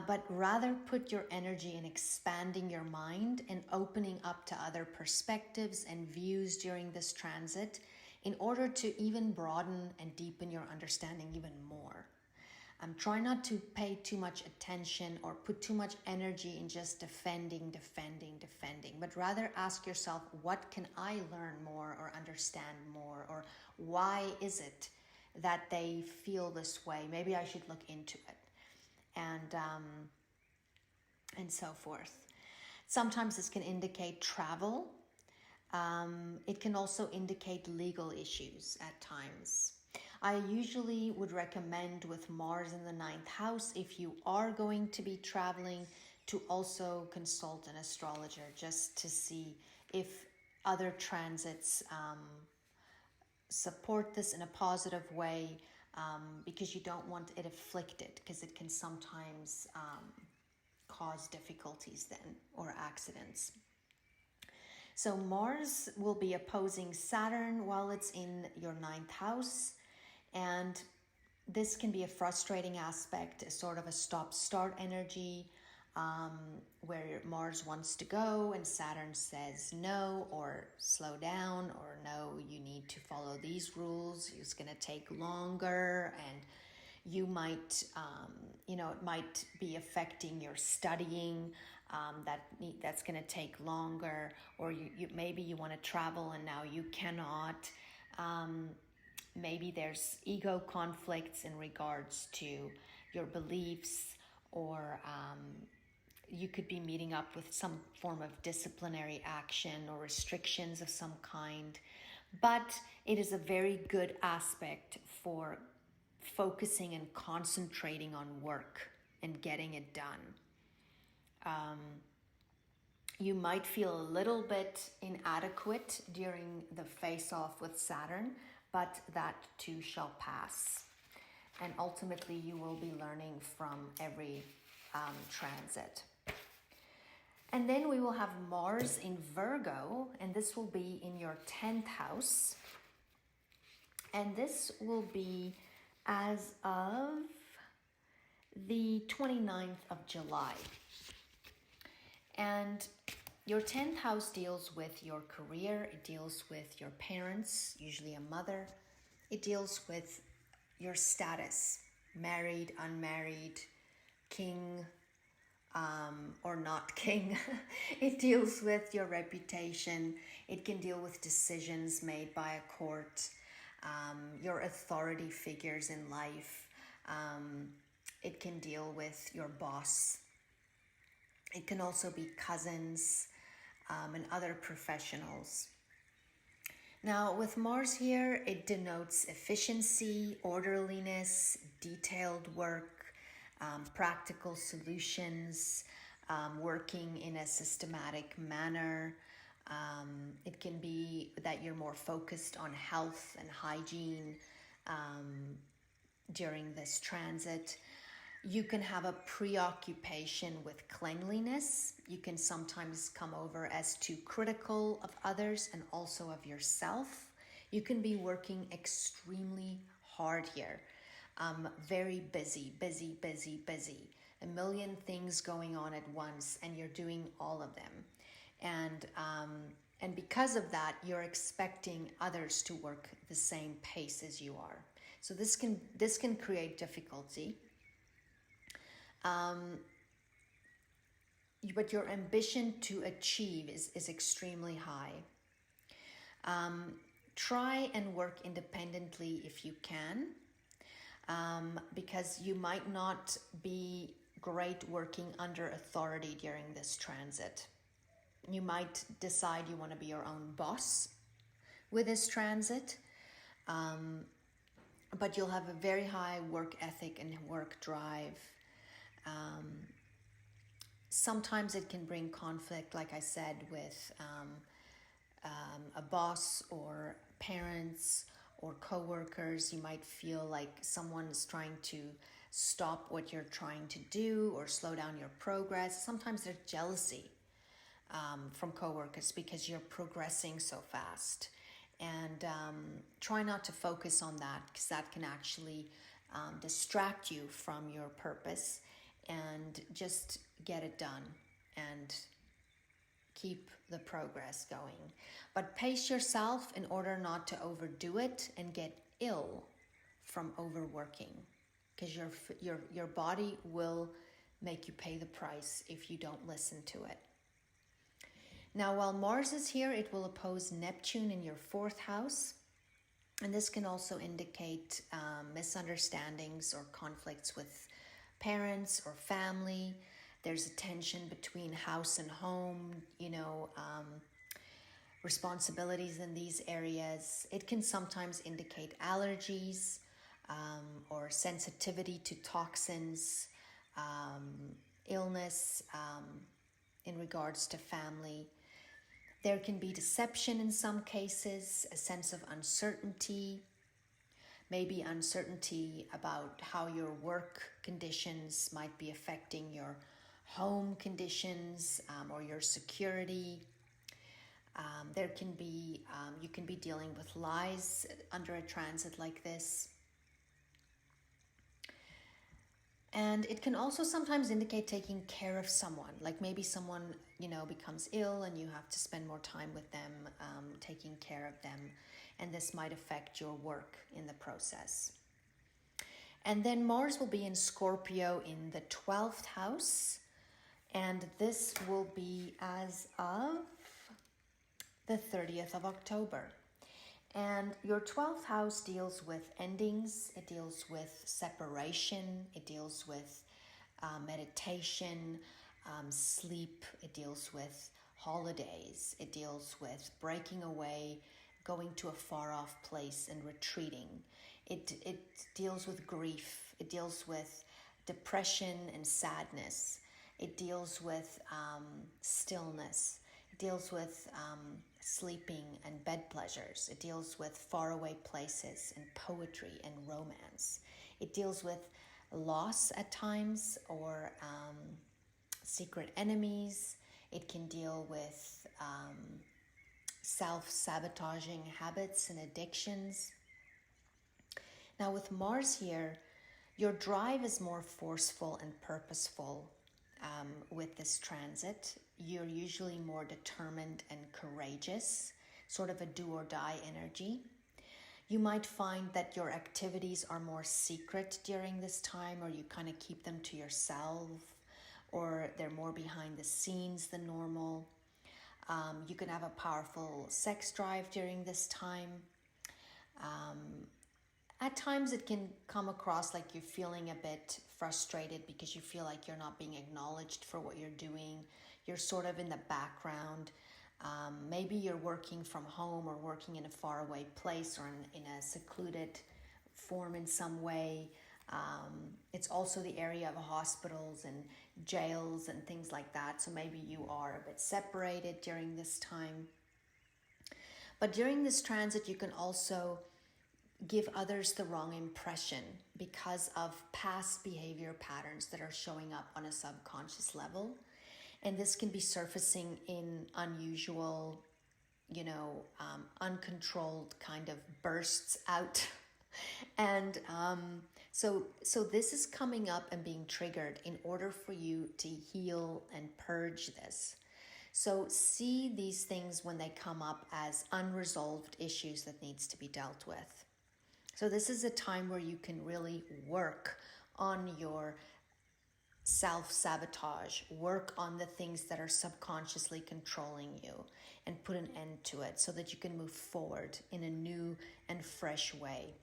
But rather put your energy in expanding your mind and opening up to other perspectives and views during this transit, in order to even broaden and deepen your understanding even more. Try not to pay too much attention or put too much energy in just defending, but rather ask yourself, what can I learn more or understand more? Or why is it that they feel this way? Maybe I should look into it. And so forth. Sometimes this can indicate travel. It can also indicate legal issues at times. I usually would recommend, with Mars in the 9th house, if you are going to be traveling, to also consult an astrologer, just to see if other transits support this in a positive way, because you don't want it afflicted, because it can sometimes cause difficulties then, or accidents. So Mars will be opposing Saturn while it's in your 9th house. And this can be a frustrating aspect, a sort of a stop-start energy, where Mars wants to go and Saturn says no, or slow down, or no, you need to follow these rules. It's going to take longer, and You might, it might be affecting your studying, that's going to take longer, or maybe you want to travel and now you cannot. Maybe there's ego conflicts in regards to your beliefs, or you could be meeting up with some form of disciplinary action or restrictions of some kind. But it is a very good aspect for focusing and concentrating on work and getting it done. You might feel a little bit inadequate during the face-off with Saturn, but that too shall pass. And ultimately, you will be learning from every transit. And then we will have Mars in Virgo, and this will be in your 10th house. And this will be as of the 29th of July. And your 10th house deals with your career. It deals with your parents, usually a mother. It deals with your status, married, unmarried, king, or not king. It deals with your reputation. It can deal with decisions made by a court, your authority figures in life. It can deal with your boss. It can also be cousins and other professionals. Now, with Mars here, it denotes efficiency, orderliness, detailed work, practical solutions, working in a systematic manner. It can be that you're more focused on health and hygiene during this transit. You can have a preoccupation with cleanliness. You can sometimes come over as too critical of others and also of yourself. You can be working extremely hard here. Very busy. A million things going on at once, and you're doing all of them. And because of that, you're expecting others to work the same pace as you are. So this can create difficulty. But your ambition to achieve is extremely high. Try and work independently if you can, because you might not be great working under authority during this transit. You might decide you want to be your own boss with this transit, but you'll have a very high work ethic and work drive. Sometimes it can bring conflict, like I said, with a boss or parents or co-workers. You might feel like someone is trying to stop what you're trying to do or slow down your progress. Sometimes there's jealousy from co-workers because you're progressing so fast. And try not to focus on that, because that can actually distract you from your purpose. And just get it done and keep the progress going. But pace yourself in order not to overdo it and get ill from overworking, because your body will make you pay the price if you don't listen to it. Now, while Mars is here, it will oppose Neptune in your 4th house. And this can also indicate misunderstandings or conflicts with parents or family. There's a tension between house and home, responsibilities in these areas. It can sometimes indicate allergies or sensitivity to toxins, illness in regards to family. There can be deception in some cases, a sense of uncertainty, maybe uncertainty about how your work conditions might be affecting your home conditions or your security. There can be, you can be dealing with lies under a transit like this. And it can also sometimes indicate taking care of someone, like maybe someone, becomes ill and you have to spend more time with them, taking care of them. And this might affect your work in the process. And then Mars will be in Scorpio in the 12th house. And this will be as of the 30th of October. And your 12th house deals with endings. It deals with separation. It deals with meditation, sleep. It deals with holidays. It deals with breaking away, going to a far off place and retreating. It deals with grief. It deals with depression and sadness. It deals with stillness. It deals with sleeping and bed pleasures. It deals with faraway places and poetry and romance. It deals with loss at times or secret enemies. It can deal with self-sabotaging habits and addictions. Now with Mars here, your drive is more forceful and purposeful with this transit. You're usually more determined and courageous, sort of a do or die energy. You might find that your activities are more secret during this time, or you kind of keep them to yourself, or they're more behind the scenes than normal. You can have a powerful sex drive during this time. At times it can come across like you're feeling a bit frustrated because you feel like you're not being acknowledged for what you're doing. You're sort of in the background. Maybe you're working from home or working in a faraway place or in a secluded form in some way. It's also the area of hospitals and jails and things like that. So maybe you are a bit separated during this time. But during this transit, you can also give others the wrong impression because of past behavior patterns that are showing up on a subconscious level. And this can be surfacing in unusual, uncontrolled kind of bursts out. And so this is coming up and being triggered in order for you to heal and purge this. So see these things when they come up as unresolved issues that needs to be dealt with. So this is a time where you can really work on your self-sabotage, work on the things that are subconsciously controlling you and put an end to it so that you can move forward in a new and fresh way.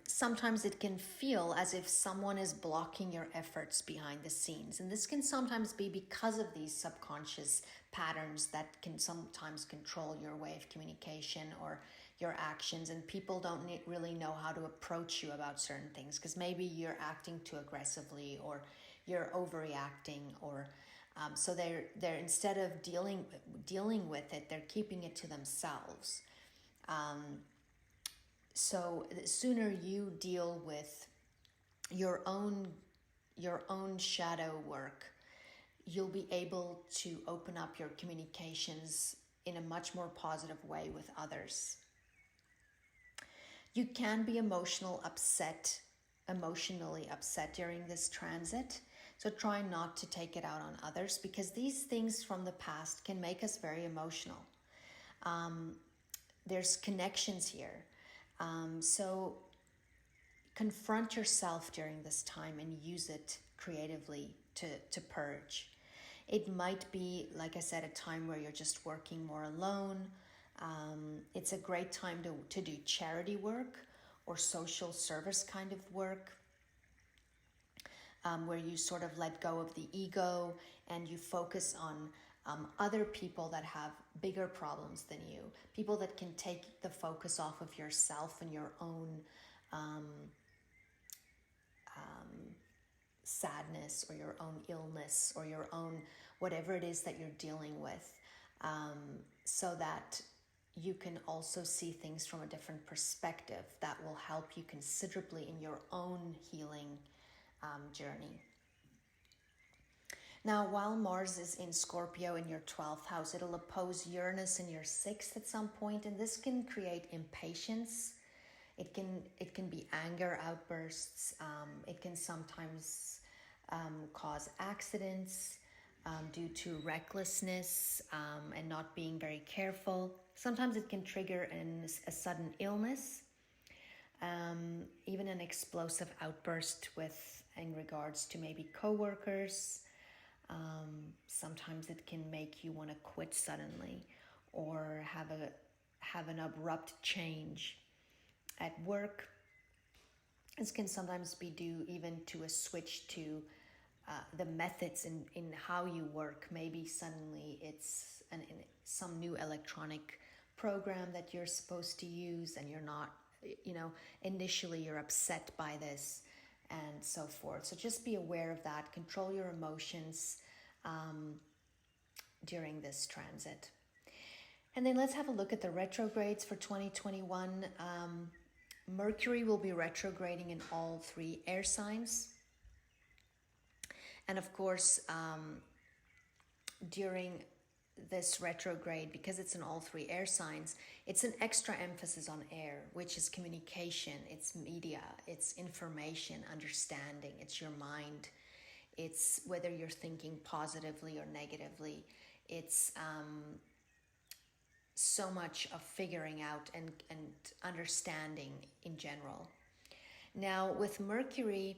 Sometimes it can feel as if someone is blocking your efforts behind the scenes. And this can sometimes be because of these subconscious patterns that can sometimes control your way of communication or your actions. And people don't really know how to approach you about certain things because maybe you're acting too aggressively or you're overreacting or so they're instead of dealing with it, they're keeping it to themselves. So the sooner you deal with your own shadow work, you'll be able to open up your communications in a much more positive way with others. You can be emotionally upset during this transit. So try not to take it out on others because these things from the past can make us very emotional. There's connections here. So confront yourself during this time and use it creatively to purge. It might be, like I said, a time where you're just working more alone. It's a great time to do charity work or social service kind of work, where you sort of let go of the ego and you focus on other people that have bigger problems than you, people that can take the focus off of yourself and your own sadness or your own illness or your own whatever it is that you're dealing with, so that you can also see things from a different perspective that will help you considerably in your own healing journey. Now, while Mars is in Scorpio in your 12th house, it'll oppose Uranus in your 6th at some point, and this can create impatience. It can be anger outbursts. It can sometimes cause accidents due to recklessness and not being very careful. Sometimes it can trigger a sudden illness. even an explosive outburst in regards to maybe coworkers. Sometimes it can make you want to quit suddenly, or have an abrupt change at work. This can sometimes be due even to a switch to the methods in how you work. Maybe suddenly it's some new electronic program that you're supposed to use, and you're not, initially you're upset by this, and so forth. So just be aware of that. Control your emotions during this transit. And then let's have a look at the retrogrades for 2021. Mercury will be retrograding in all 3 air signs. And of course, during this retrograde, because it's in all 3 air signs, it's an extra emphasis on air, which is communication, it's media, it's information, understanding, it's your mind, it's whether you're thinking positively or negatively. It's so much of figuring out and understanding in general. Now, with Mercury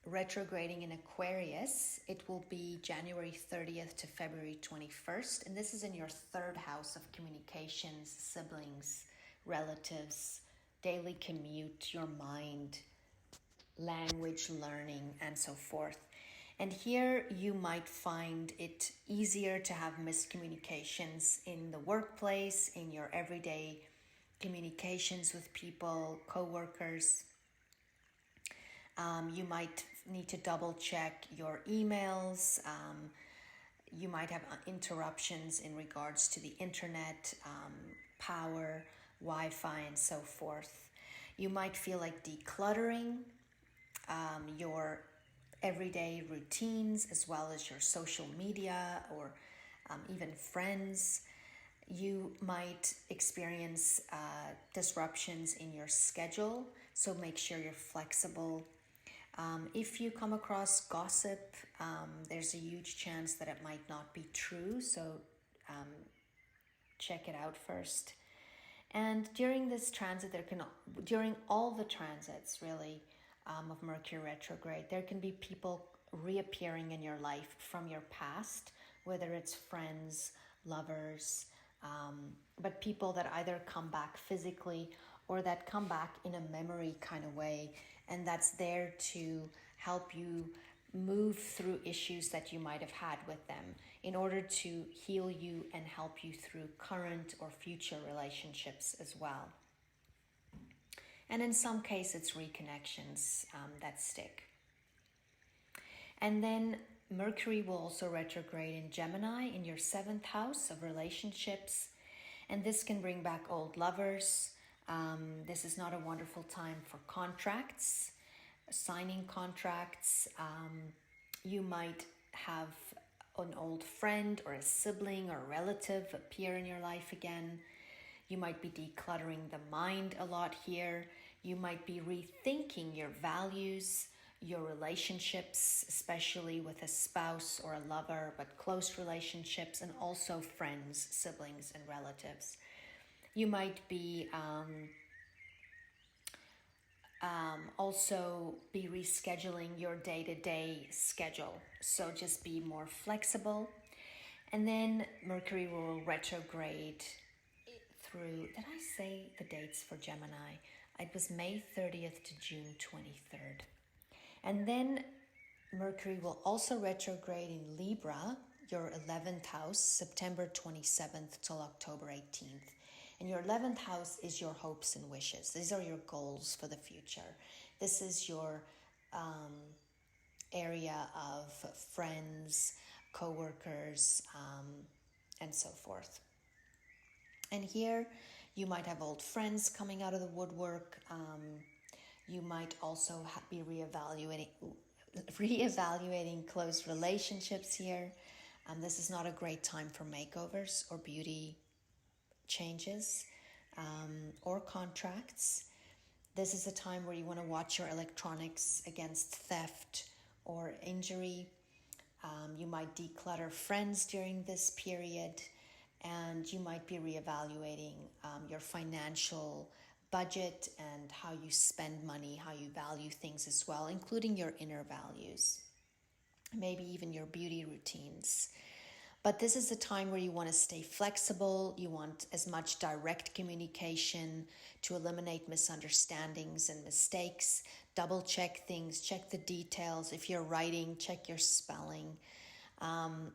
retrograding in Aquarius, it will be January 30th to February 21st. And this is in your 3rd house of communications, siblings, relatives, daily commute, your mind, language learning, and so forth. And here you might find it easier to have miscommunications in the workplace, in your everyday communications with people, co-workers. You might need to double check your emails. You might have interruptions in regards to the internet, power, Wi-Fi, and so forth. You might feel like decluttering your everyday routines, as well as your social media, or even friends. You might experience disruptions in your schedule, so make sure you're flexible. If you come across gossip, there's a huge chance that it might not be true, so check it out first. And during this transit, during all the transits really, of Mercury retrograde, there can be people reappearing in your life from your past, whether it's friends, lovers, but people that either come back physically or that come back in a memory kind of way, and that's there to help you move through issues that you might have had with them in order to heal you and help you through current or future relationships as well. And in some cases, it's reconnections that stick. And then Mercury will also retrograde in Gemini in your 7th house of relationships. And this can bring back old lovers. This is not a wonderful time for contracts, signing contracts. You might have an old friend or a sibling or a relative appear in your life again. You might be decluttering the mind a lot here. You might be rethinking your values, your relationships, especially with a spouse or a lover, but close relationships, and also friends, siblings, and relatives. You might be also be rescheduling your day-to-day schedule. So just be more flexible. And then Mercury will retrograde through, did I say the dates for Gemini? It was May 30th to June 23rd. And then Mercury will also retrograde in Libra, your 11th house, September 27th till October 18th. And your 11th house is your hopes and wishes. These are your goals for the future. This is your area of friends, co-workers, and so forth. And here you might have old friends coming out of the woodwork. You might also be reevaluating close relationships here. This is not a great time for makeovers or beauty changes or contracts. This is a time where you want to watch your electronics against theft or injury. You might declutter friends during this period, and you might be reevaluating your financial budget and how you spend money, how you value things as well, including your inner values, maybe even your beauty routines. But this is a time where you want to stay flexible. You want as much direct communication to eliminate misunderstandings and mistakes. Double check things, check the details. If you're writing, check your spelling.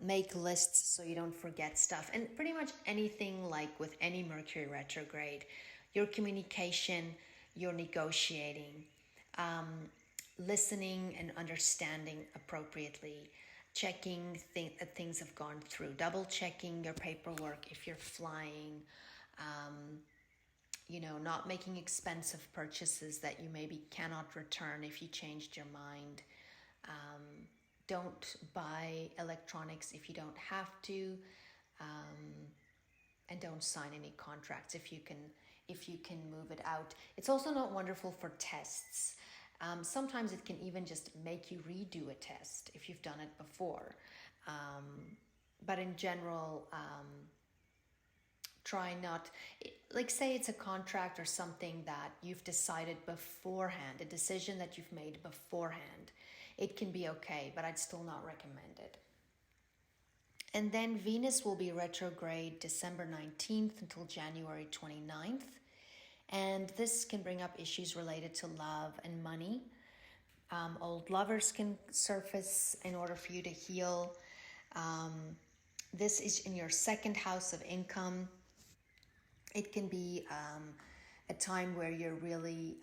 Make lists so you don't forget stuff. And pretty much anything like with any Mercury retrograde, your communication, your negotiating, listening and understanding appropriately, checking that things have gone through, double checking your paperwork if you're flying, not making expensive purchases that you maybe cannot return if you changed your mind. Don't buy electronics if you don't have to, and don't sign any contracts if you can move it out. It's also not wonderful for tests. Sometimes it can even just make you redo a test if you've done it before. But in general, try not, like say it's a contract or something that you've decided beforehand, a decision that you've made beforehand. It can be okay, but I'd still not recommend it. And then Venus will be retrograde December 19th until January 29th. And this can bring up issues related to love and money. Old lovers can surface in order for you to heal. This is in your second house of income. It can be a time where you're really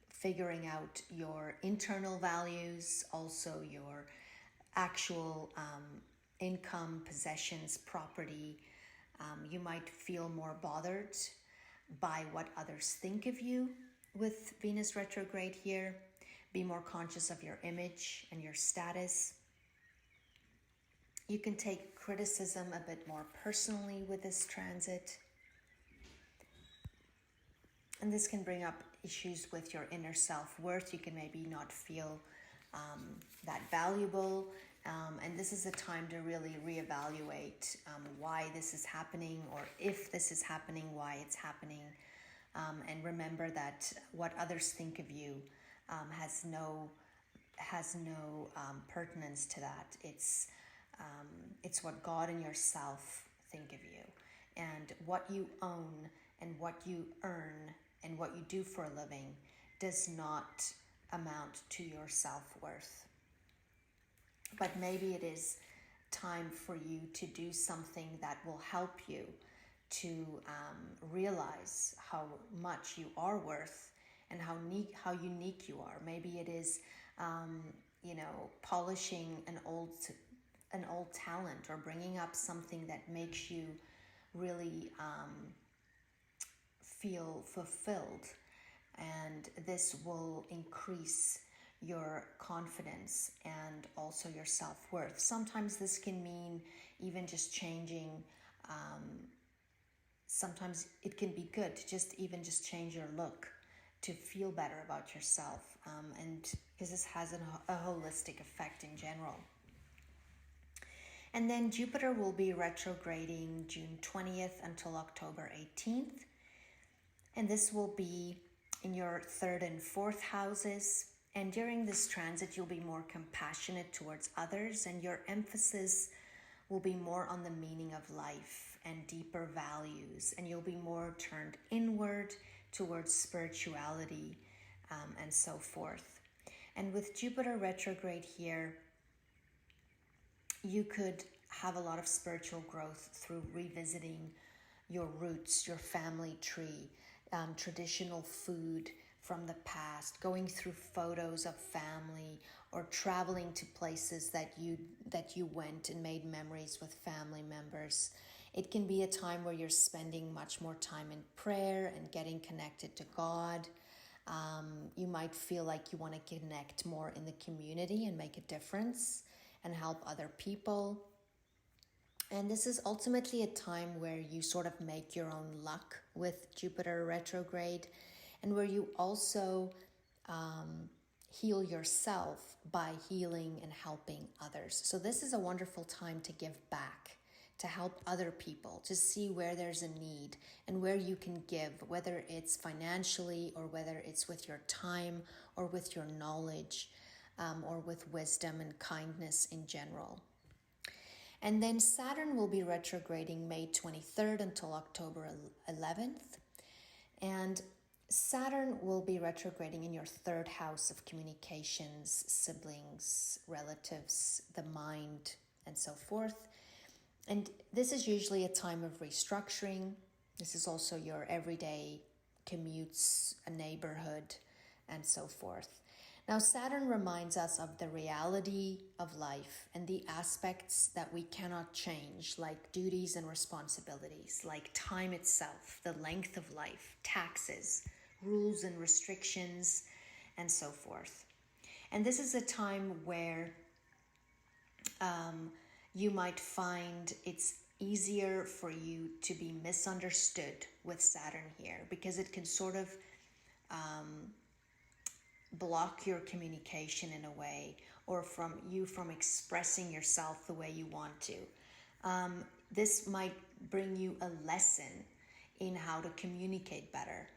figuring out your internal values, also your actual income, possessions, property. You might feel more bothered by what others think of you with Venus retrograde here. Be more conscious of your image and your status. You can take criticism a bit more personally with this transit. And this can bring up issues with your inner self-worth. You can maybe not feel that valuable. And this is a time to really reevaluate why this is happening, or if this is happening, why it's happening. And remember that what others think of you has no pertinence to that. It's what God and yourself think of you, and what you own and what you earn and what you do for a living does not amount to your self-worth. But maybe it is time for you to do something that will help you to realize how much you are worth and how unique you are. Maybe it is, polishing an old talent, or bringing up something that makes you really feel fulfilled, and this will increase your confidence and also your self-worth. Sometimes this can mean even just changing, sometimes it can be good to just change your look to feel better about yourself, and because this has a holistic effect in general. And then Jupiter will be retrograding June 20th until October 18th. And this will be in your third and fourth houses. And during this transit, you'll be more compassionate towards others, and your emphasis will be more on the meaning of life and deeper values. And you'll be more turned inward towards spirituality, and so forth. And with Jupiter retrograde here, you could have a lot of spiritual growth through revisiting your roots, your family tree, traditional food from the past, going through photos of family, or traveling to places that you went and made memories with family members. It can be a time where you're spending much more time in prayer and getting connected to God. You might feel like you want to connect more in the community and make a difference and help other people. And this is ultimately a time where you sort of make your own luck with Jupiter retrograde, and where you also heal yourself by healing and helping others. So this is a wonderful time to give back to help other people, to see where there's a need and where you can give, whether it's financially or whether it's with your time or with your knowledge, or with wisdom and kindness in general. And then Saturn will be retrograding May 23rd until October 11th. And Saturn will be retrograding in your third house of communications, siblings, relatives, the mind, and so forth. And this is usually a time of restructuring. This is also your everyday commutes, a neighborhood, and so forth. Now, Saturn reminds us of the reality of life and the aspects that we cannot change, like duties and responsibilities, like time itself, the length of life, taxes, rules and restrictions, and so forth. And this is a time where you might find it's easier for you to be misunderstood with Saturn here, because it can sort of block your communication in a way, or from expressing yourself the way you want to. This might bring you a lesson in how to communicate better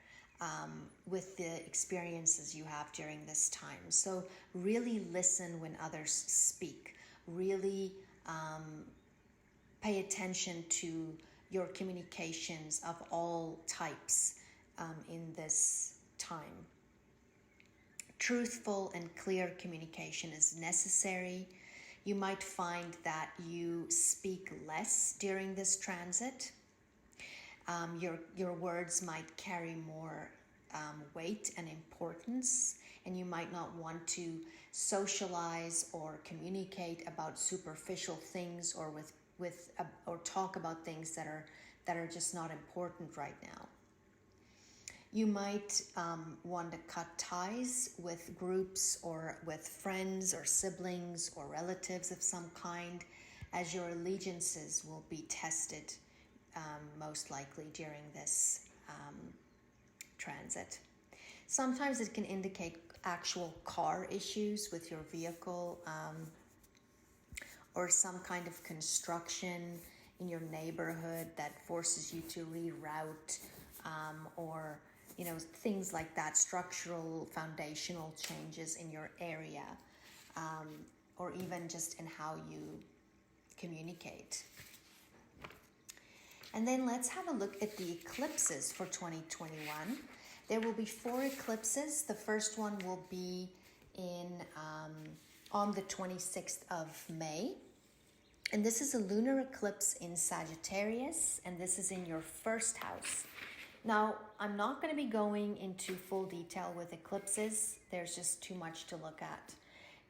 with the experiences you have during this time. So really listen when others speak. Really pay attention to your communications of all types in this time. Truthful and clear communication is necessary. You might find that you speak less during this transit. Your words might carry more weight and importance, and you might not want to socialize or communicate about superficial things, or or talk about things that are just not important right now. You might want to cut ties with groups or with friends or siblings or relatives of some kind, as your allegiances will be tested most likely during this transit. Sometimes it can indicate actual car issues with your vehicle, or some kind of construction in your neighborhood that forces you to reroute, or things like that, structural, foundational changes in your area, or even just in how you communicate. And then let's have a look at the eclipses for 2021. There will be 4 eclipses. The first one will be on the 26th of May. And this is a lunar eclipse in Sagittarius, and this is in your first house. Now, I'm not going to be going into full detail with eclipses. There's just too much to look at.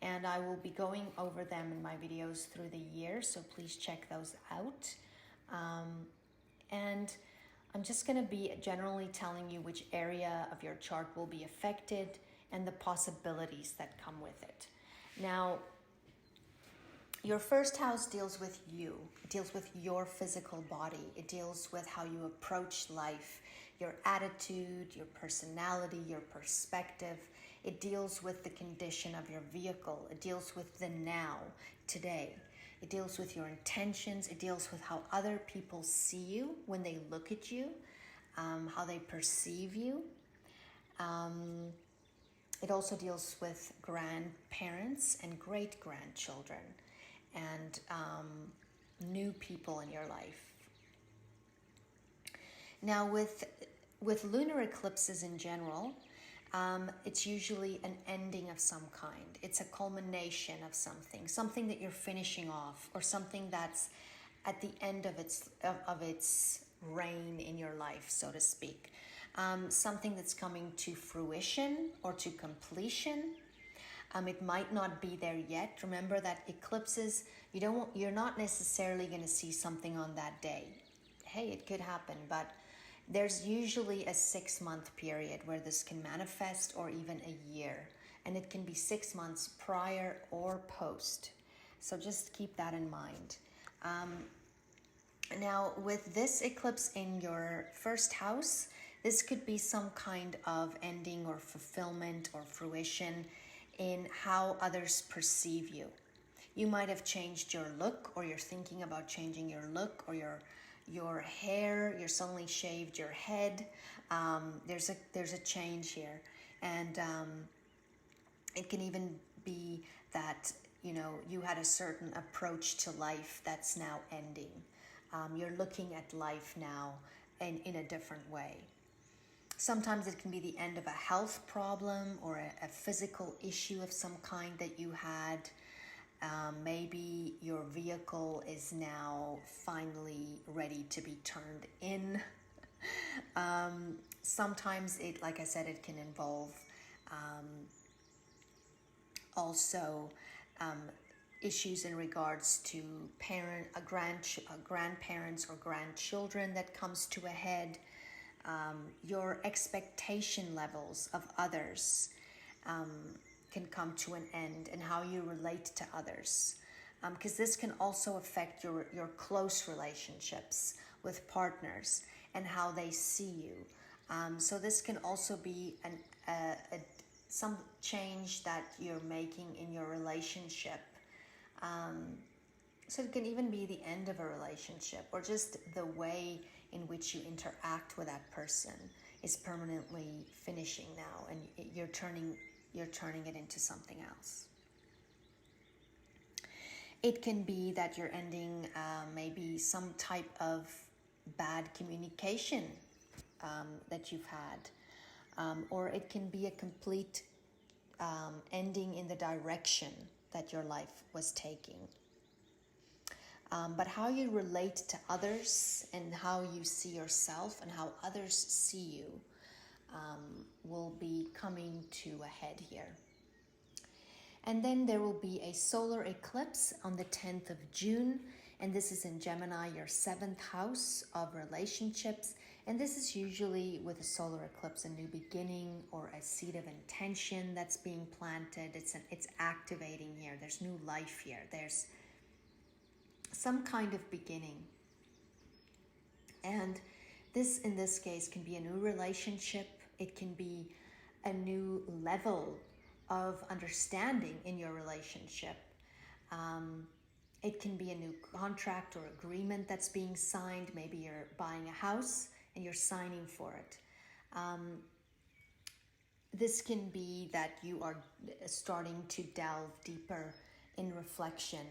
And I will be going over them in my videos through the year, so please check those out. And I'm just going to be generally telling you which area of your chart will be affected and the possibilities that come with it. Now, your first house deals with you. It deals with your physical body. It deals with how you approach life, your attitude, your personality, your perspective. It deals with the condition of your vehicle. It deals with the now, today. It deals with your intentions. It deals with how other people see you when they look at you, how they perceive you. It also deals with grandparents and great-grandchildren and new people in your life. Now, with lunar eclipses in general, it's usually an ending of some kind. It's a culmination of something that you're finishing off, or something that's at the end of its reign in your life, so to speak. Something that's coming to fruition or to completion. It might not be there yet. Remember that eclipses, you're not necessarily going to see something on that day. Hey, it could happen, but there's usually a 6-month period where this can manifest, or even a year. And it can be 6 months prior or post. So just keep that in mind. Now, with this eclipse in your first house, this could be some kind of ending or fulfillment or fruition in how others perceive you. You might have changed your look, or you're thinking about changing your look, or your hair. You're suddenly shaved your head. There's a change here, and it can even be that you had a certain approach to life that's now ending. You're looking at life now in a different way. Sometimes it can be the end of a health problem or a physical issue of some kind that you had. Maybe your vehicle is now finally ready to be turned in. Sometimes like I said, it can involve also issues in regards to grandparents or grandchildren that comes to a head. Your expectation levels of others can come to an end, and how you relate to others, because this can also affect your close relationships with partners and how they see you. So this can also be some change that you're making in your relationship. So it can even be the end of a relationship, or just the way in which you interact with that person is permanently finishing now, and you're turning it into something else. It can be that you're ending maybe some type of bad communication that you've had, or it can be a complete ending in the direction that your life was taking. But how you relate to others and how you see yourself and how others see you will be coming to a head here. And then there will be a solar eclipse on the 10th of June. And this is in Gemini, your 7th house of relationships. And this is usually with a solar eclipse, a new beginning or a seed of intention that's being planted. It's activating here. There's new life here. There's some kind of beginning. And this, in this case, can be a new relationship. It can be a new level of understanding in your relationship. It can be a new contract or agreement that's being signed. Maybe you're buying a house and you're signing for it. This can be that you are starting to delve deeper in reflection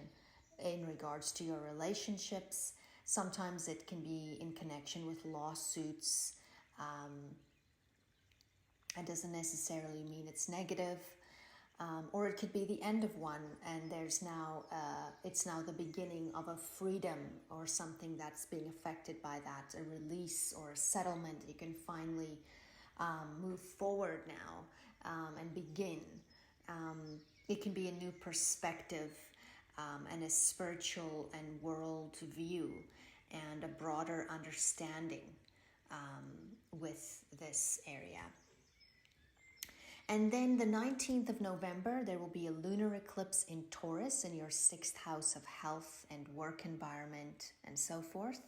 in regards to your relationships. Sometimes it can be in connection with lawsuits. It doesn't necessarily mean it's negative. Or it could be the end of one, and there's now it's now the beginning of a freedom or something that's being affected by that, a release or a settlement. You can finally move forward now and begin. It can be a new perspective and a spiritual and world view and a broader understanding with this area. And then the 19th of November, there will be a lunar eclipse in Taurus in your 6th house of health and work environment and so forth.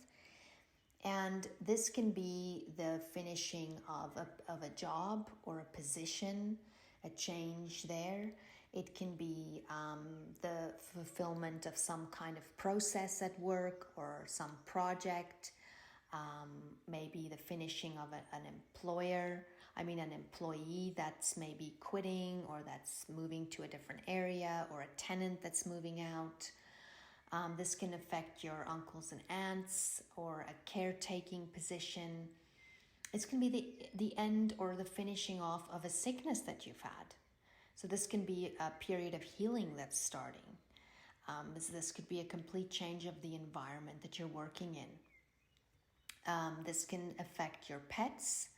And this can be the finishing of a job or a position, a change there. It can be the fulfillment of some kind of process at work or some project, maybe the finishing of an employee that's maybe quitting or that's moving to a different area, or a tenant that's moving out. This can affect your uncles and aunts or a caretaking position. It's going to be the end or the finishing off of a sickness that you've had. So this can be a period of healing that's starting. This could be a complete change of the environment that you're working in. This can affect your pets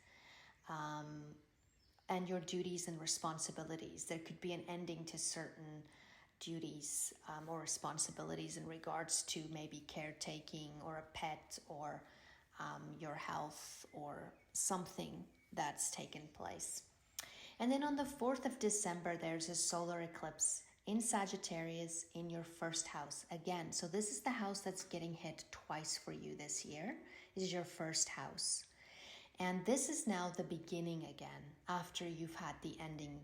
and your duties and responsibilities. There could be an ending to certain duties or responsibilities in regards to maybe caretaking or a pet or your health or something that's taken place. And then on the 4th of December, there's a solar eclipse in Sagittarius in your 1st house again. So this is the house that's getting hit twice for you this year. This is your 1st house. And this is now the beginning again after you've had the ending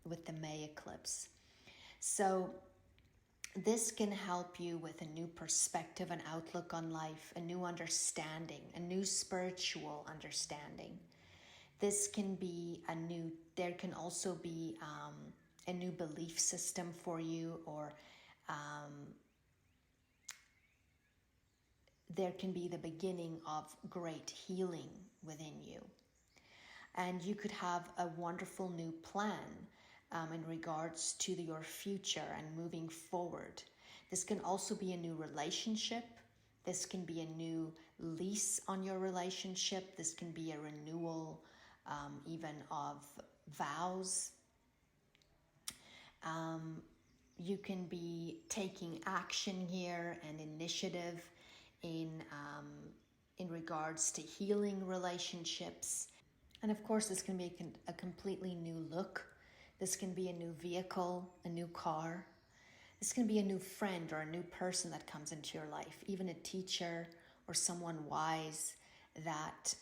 with the May eclipse. So This can help you with a new perspective and outlook on life, a new understanding, a new spiritual understanding. This can be there can also be a new belief system for you, or there can be the beginning of great healing within you. And you could have a wonderful new plan in regards to your future and moving forward. This can also be a new relationship. This can be a new lease on your relationship. This can be a renewal even of vows. You can be taking action here and initiative in regards to healing relationships. And of course, this can be a completely new look. This can be a new vehicle, a new car. This can be a new friend or a new person that comes into your life, even a teacher or someone wise that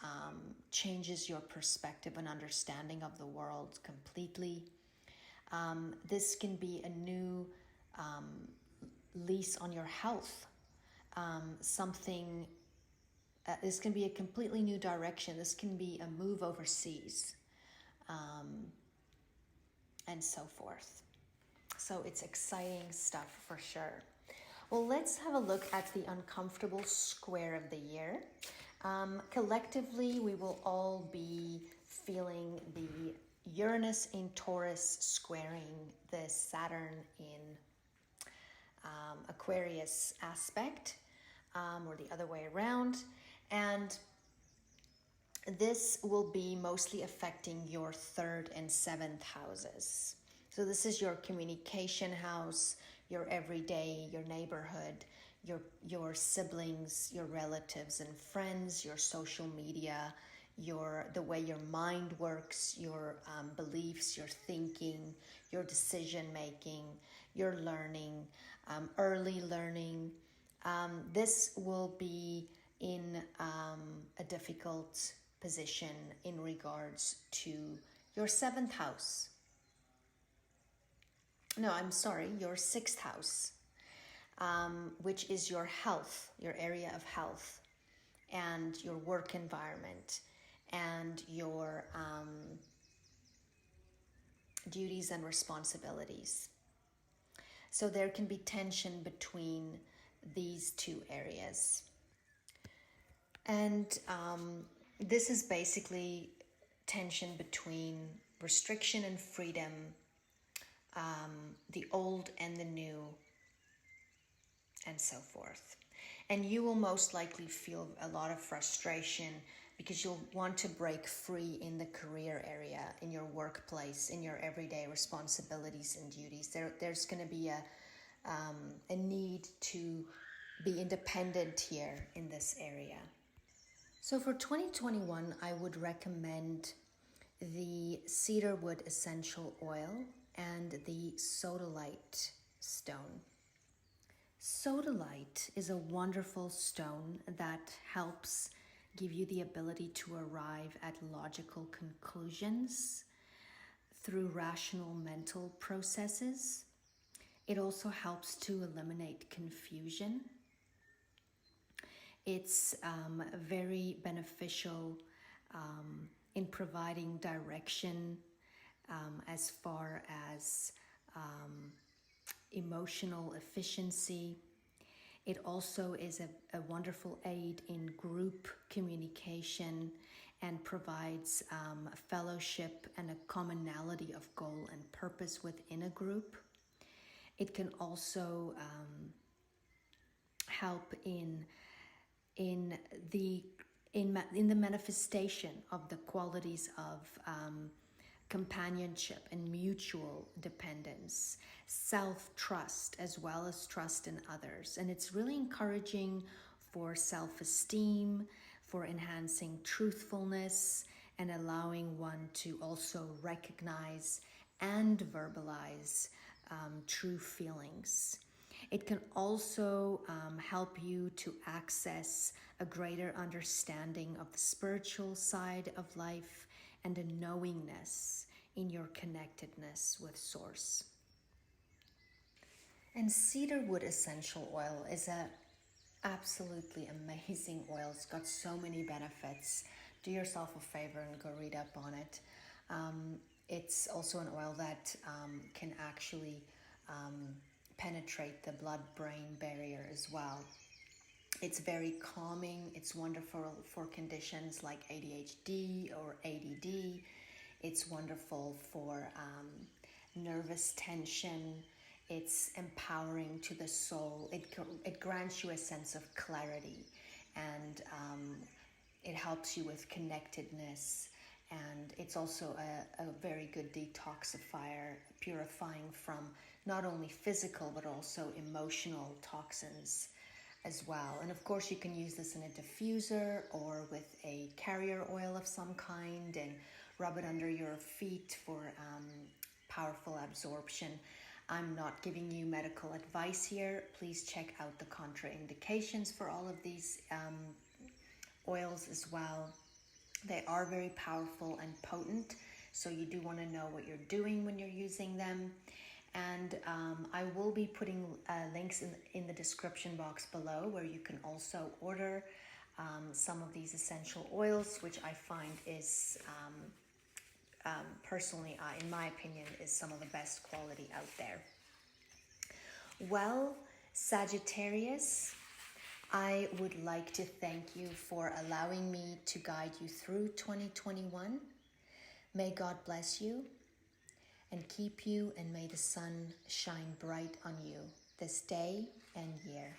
changes your perspective and understanding of the world completely. This can be a new lease on your health. This can be a completely new direction. This can be a move overseas, and so forth. So it's exciting stuff for sure. Well, let's have a look at the uncomfortable square of the year. Collectively, we will all be feeling the Uranus in Taurus squaring the Saturn in Aquarius aspect, or the other way around. And this will be mostly affecting your 3rd and 7th houses. So this is your communication house, your everyday, your neighborhood, your siblings, your relatives and friends, your social media, the way your mind works, your beliefs, your thinking, your decision making, your learning, early learning. This will be in a difficult position in regards to your 7th house. No, I'm sorry, your 6th house, which is your health, your area of health, and your work environment, and your duties and responsibilities. So there can be tension between these two areas. And this is basically tension between restriction and freedom, the old and the new, and so forth. And you will most likely feel a lot of frustration because you'll want to break free in the career area, in your workplace, in your everyday responsibilities and duties. There's going to be a need to be independent here in this area. So for 2021, I would recommend the Cedarwood essential oil and the Sodalite stone. Sodalite is a wonderful stone that helps give you the ability to arrive at logical conclusions through rational mental processes. It also helps to eliminate confusion. It's very beneficial in providing direction as far as emotional efficiency. It also is a wonderful aid in group communication and provides fellowship and a commonality of goal and purpose within a group. It can also help in the manifestation of the qualities of companionship and mutual dependence, self-trust, as well as trust in others. And it's really encouraging for self-esteem, for enhancing truthfulness, and allowing one to also recognize and verbalize true feelings. It can also help you to access a greater understanding of the spiritual side of life and a knowingness in your connectedness with Source. And cedarwood essential oil is a absolutely amazing oil. It's got so many benefits. Do yourself a favor and go read up on it. It's also an oil that can actually penetrate the blood-brain barrier as well. It's very calming. It's wonderful for conditions like ADHD or ADD. It's wonderful for nervous tension. It's empowering to the soul. It grants you a sense of clarity, and it helps you with connectedness. And it's also a very good detoxifier, purifying from not only physical but also emotional toxins as well. And of course you can use this in a diffuser or with a carrier oil of some kind and rub it under your feet for powerful absorption. I'm not giving you medical advice here. Please check out the contraindications for all of these oils as well. They are very powerful and potent, so you do want to know what you're doing when you're using them. And I will be putting links in the description box below where you can also order some of these essential oils, which I find is personally, in my opinion, is some of the best quality out there. Well, Sagittarius, I would like to thank you for allowing me to guide you through 2021. May God bless you and keep you, and may the sun shine bright on you this day and year.